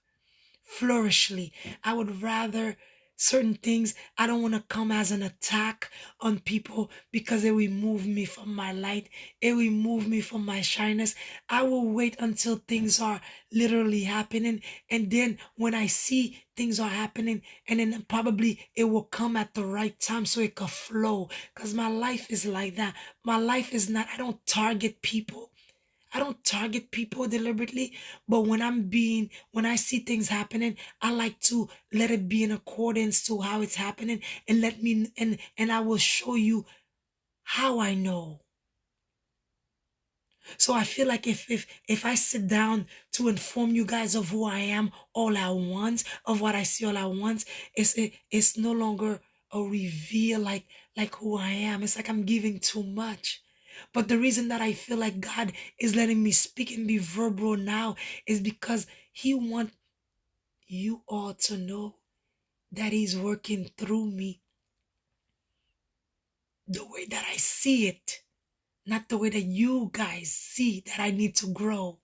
flourishly. I would rather certain things, I don't want to come as an attack on people because it remove me from my light, it remove me from my shyness. I will wait until things are literally happening, and then when I see things are happening, and then probably it will come at the right time so it could flow, because my life is like that. My life is not, I don't target people. I don't target people deliberately, but when I see things happening, I like to let it be in accordance to how it's happening, and and I will show you how I know. So I feel like if I sit down to inform you guys of who I am all at once, of what I see all at once, it's no longer a reveal like who I am. It's like I'm giving too much. But the reason that I feel like God is letting me speak and be verbal now is because He wants you all to know that He's working through me the way that I see it, not the way that you guys see that I need to grow.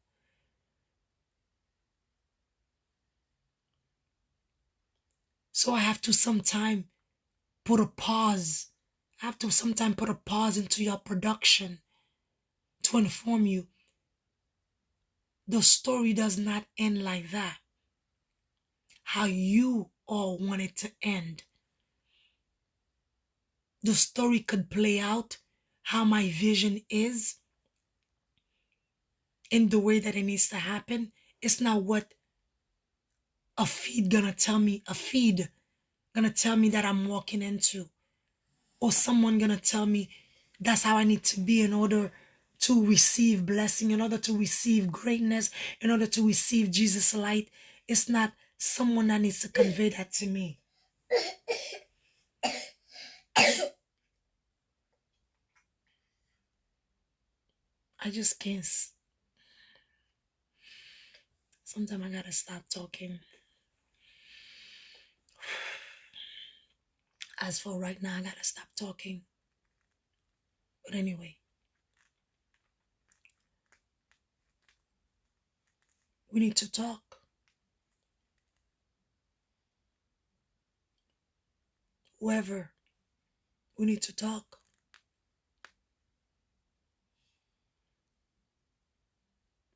So I have to sometime put a pause. I have to sometime put a pause into your production to inform you the story does not end like that. How you all want it to end. The story could play out how my vision is in the way that it needs to happen. It's not what a feed gonna tell me that I'm walking into, or someone gonna tell me that's how I need to be in order to receive blessing, in order to receive greatness, in order to receive Jesus' light. It's not someone that needs to convey that to me. I just can't. Sometimes I gotta stop talking. As for right now, I gotta stop talking. But anyway, we need to talk. Whoever, we need to talk.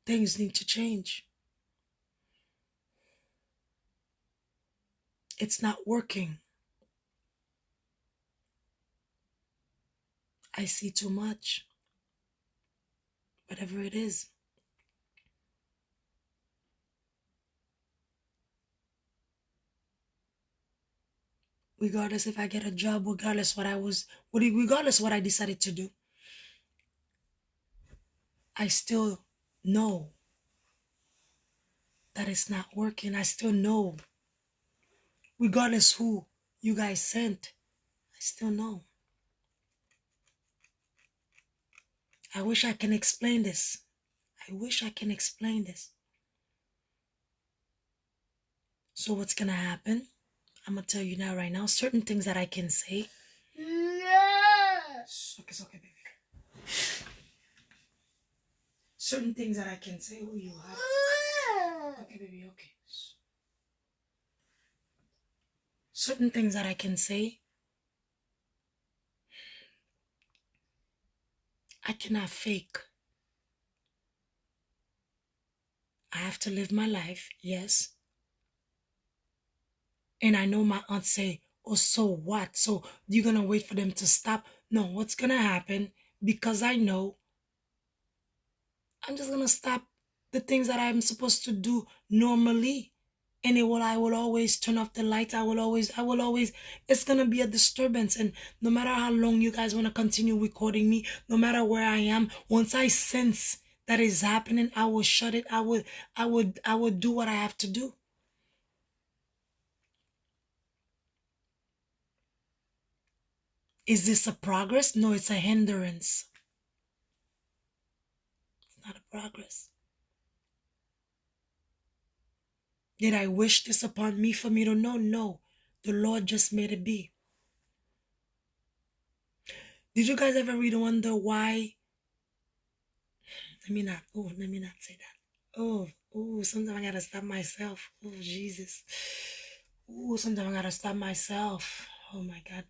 Things need to change. It's not working. I see too much. Whatever it is. Regardless if I get a job, regardless what I decided to do, I still know that it's not working. I still know. Regardless who you guys sent, I still know. I wish I can explain this. I wish I can explain this. So what's gonna happen? I'm gonna tell you now, right now, certain things that I can say. No. It's okay, baby. Certain things that I can say. Oh, you have. Okay, baby, okay. Certain things that I can say. I cannot fake. I have to live my life, yes. And I know my aunt say, oh, so what? So you're gonna wait for them to stop? No, what's gonna happen? Because I know I'm just gonna stop the things that I'm supposed to do normally. And I will always turn off the lights. I will always, it's gonna be a disturbance. And no matter how long you guys wanna continue recording me, no matter where I am, once I sense that is happening, I will shut it. I would do what I have to do. Is this a progress? No, it's a hindrance. It's not a progress. Did I wish this upon me for me to know? No. The Lord just made it be. Did you guys ever really wonder why? Let me not say that. Sometimes I gotta stop myself. Oh, Jesus. Sometimes I gotta stop myself. Oh my God.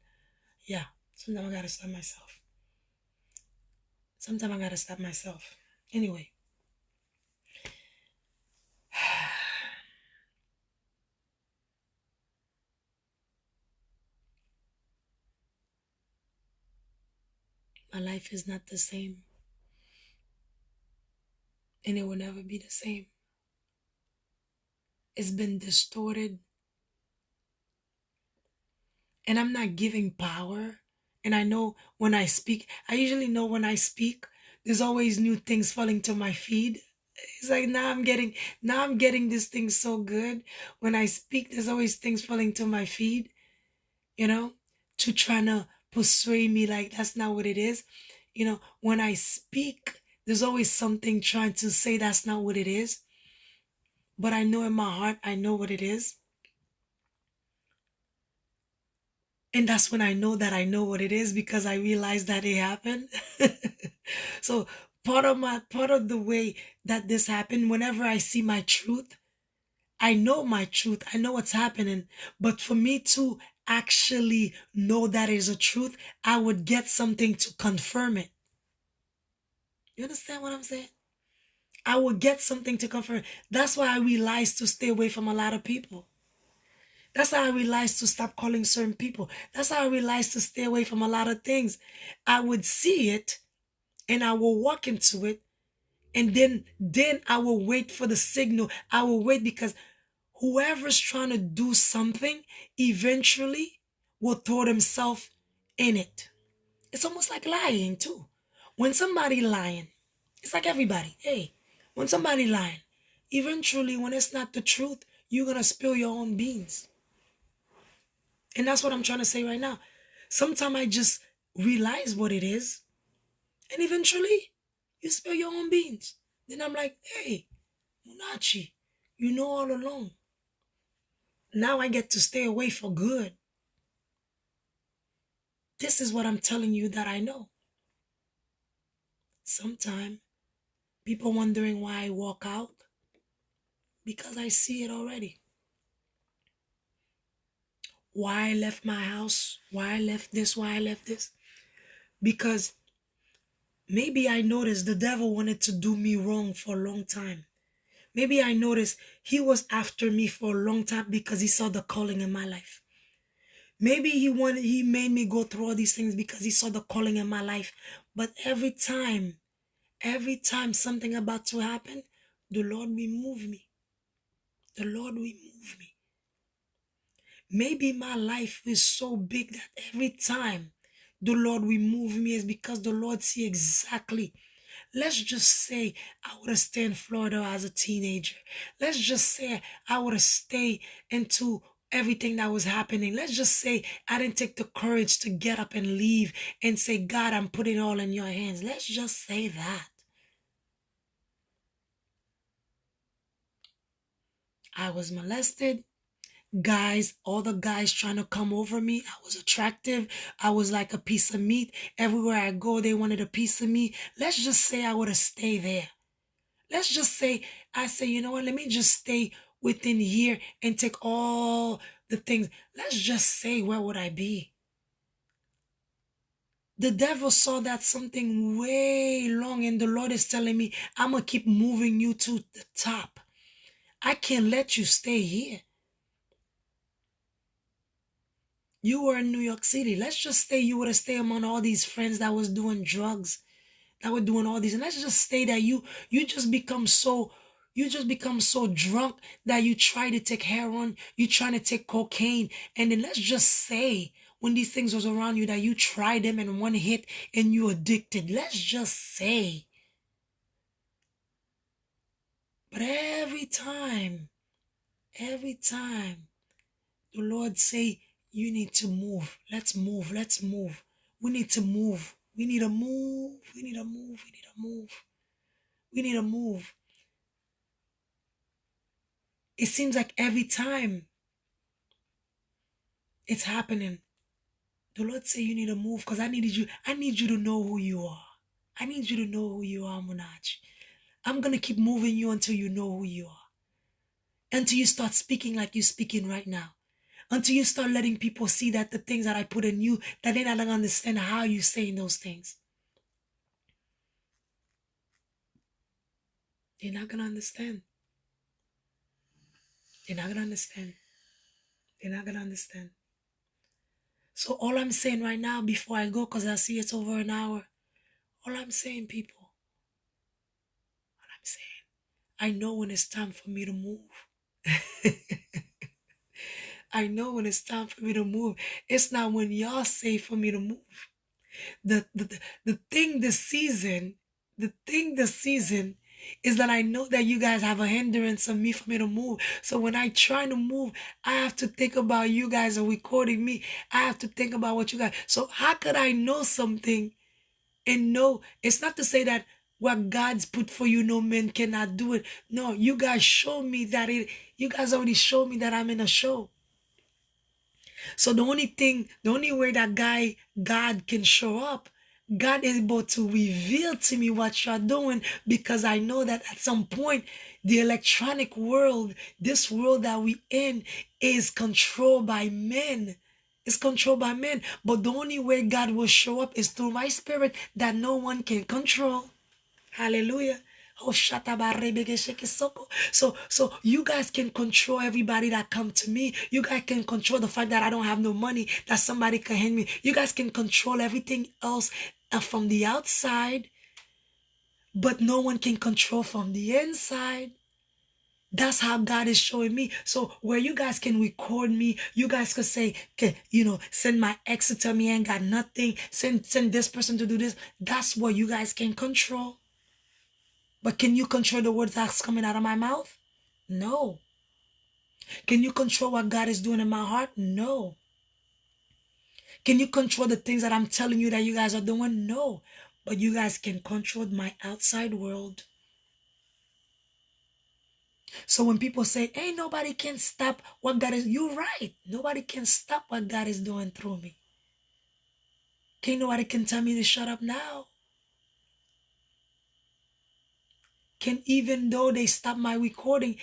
Yeah, sometimes I gotta stop myself. Sometimes I gotta stop myself. Anyway. My life is not the same. And it will never be the same. It's been distorted. And I'm not giving power. And I know when I speak, I usually know when I speak, there's always new things falling to my feed. It's like now I'm getting this thing so good. When I speak, there's always things falling to my feed, to trying to persuade me like that's not what it is. When I speak, there's always something trying to say that's not what it is. But I know in my heart, I know what it is. And that's when I know that I know what it is, because I realize that it happened. So part of the way that this happened, whenever I see my truth, I know my truth. I know what's happening. But for me to actually know that is a truth, I would get something to confirm it. You understand what I'm saying? I would get something to confirm. That's why I realized to stay away from a lot of people. That's how I realized to stop calling certain people. That's how I realized to stay away from a lot of things. I would see it and I will walk into it, and then I will wait for the signal. I will wait, because whoever's trying to do something eventually will throw themselves in it. It's almost like lying too. When somebody lying, it's like everybody. Hey, when somebody lying, eventually when it's not the truth, you're going to spill your own beans. And that's what I'm trying to say right now. Sometimes I just realize what it is, and eventually you spill your own beans. Then I'm like, hey, Munachi, you know all along. Now I get to stay away for good. This is what I'm telling you that I know. Sometimes people wondering why I walk out, because I see it already. Why I left my house, why I left this, why I left this. Because maybe I noticed the devil wanted to do me wrong for a long time. Maybe I noticed he was after me for a long time because he saw the calling in my life. Maybe he made me go through all these things because he saw the calling in my life. But every time something about to happen, the Lord will move me. The Lord will move me. Maybe my life is so big that every time the Lord will move me is because the Lord see exactly. Let's just say I would have stayed in Florida as a teenager. Let's just say I would have stayed into everything that was happening. Let's just say I didn't take the courage to get up and leave and say, God, I'm putting it all in your hands. Let's just say that. I was molested. Guys, all the guys trying to come over me. I was attractive. I was like a piece of meat. Everywhere I go, they wanted a piece of me. Let's just say I would have stayed there. Let's just say, I say, you know what, let me just stay within here and take all the things. Let's just say, where would I be? The devil saw that something way long, and the Lord is telling me, I'm going to keep moving you to the top. I can't let you stay here. You were in New York City. Let's just say you would have stayed among all these friends that was doing drugs, that were doing all these. And let's just say that you just become so drunk that you try to take heroin, you trying to take cocaine, and then let's just say when these things was around you that you tried them in one hit and you addicted. Let's just say. But every time, the Lord say, you need to move. Let's move. Let's move. We need to move. We need to move. We need to move. We need to move. We need to move. It seems like every time it's happening, the Lord say you need to move because I need you to know who you are. I need you to know who you are, Monach. I'm going to keep moving you until you know who you are. Until you start speaking like you're speaking right now. Until you start letting people see that the things that I put in you, that they're not going to understand how you're saying those things. They're not going to understand. They're not going to understand. They're not going to understand. So all I'm saying right now before I go, because I see it's over an hour, all I'm saying, people, all I'm saying, I know when it's time for me to move. I know when it's time for me to move. It's not when y'all say for me to move. The thing this season is that I know that you guys have a hindrance on me for me to move. So when I try to move, I have to think about you guys are recording me. I have to think about what you guys. So how could I know something and know? It's not to say that what God's put for you, no man cannot do it. No, you guys show me that you guys already showed me that I'm in a show. So the only way that God can show up, God is able to reveal to me what you're doing, because I know that at some point, the electronic world, this world that we in, is controlled by men. It's controlled by men. But the only way God will show up is through my spirit that no one can control. Hallelujah. Oh, so you guys can control everybody that come to me. You guys can control the fact that I don't have no money, that somebody can hand me. You guys can control everything else from the outside, but no one can control from the inside. That's how God is showing me. So where you guys can record me, you guys could say, okay, send my ex to tell me I ain't got nothing. Send this person to do this. That's what you guys can control. But can you control the words that's coming out of my mouth? No. Can you control what God is doing in my heart? No. Can you control the things that I'm telling you that you guys are doing? No. But you guys can control my outside world. So when people say, hey, nobody can stop what God is, you're right. Nobody can stop what God is doing through me. Okay, nobody can tell me to shut up now. Can, even though they stop my recording,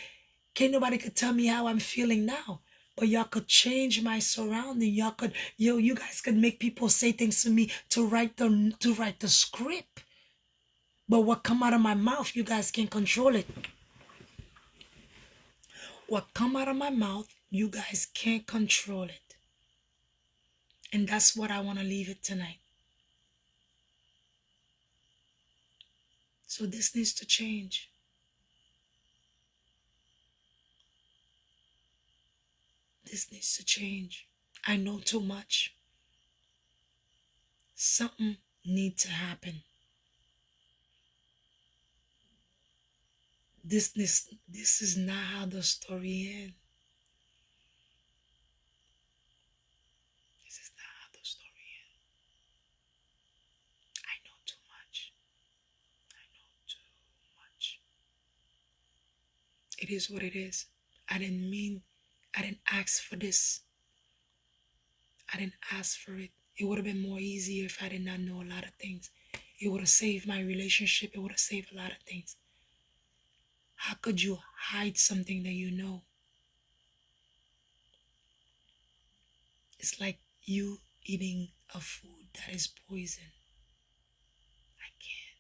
can't nobody could tell me how I'm feeling now. But y'all could change my surrounding. You guys could make people say things to me to write the script. But what come out of my mouth, you guys can't control it. What come out of my mouth, you guys can't control it. And that's what I want to leave it tonight. So this needs to change. This needs to change. I know too much. Something needs to happen. This is not how the story ends. It is what it is. I didn't ask for this. I didn't ask for it. It would have been more easier if I did not know a lot of things. It would have saved my relationship. It would have saved a lot of things. How could you hide something that you know? It's like you eating a food that is poison. I can't.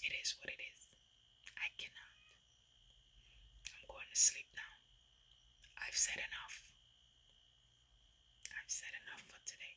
It is what it is. I cannot. I'm going to sleep now. I've said enough. I've said enough for today.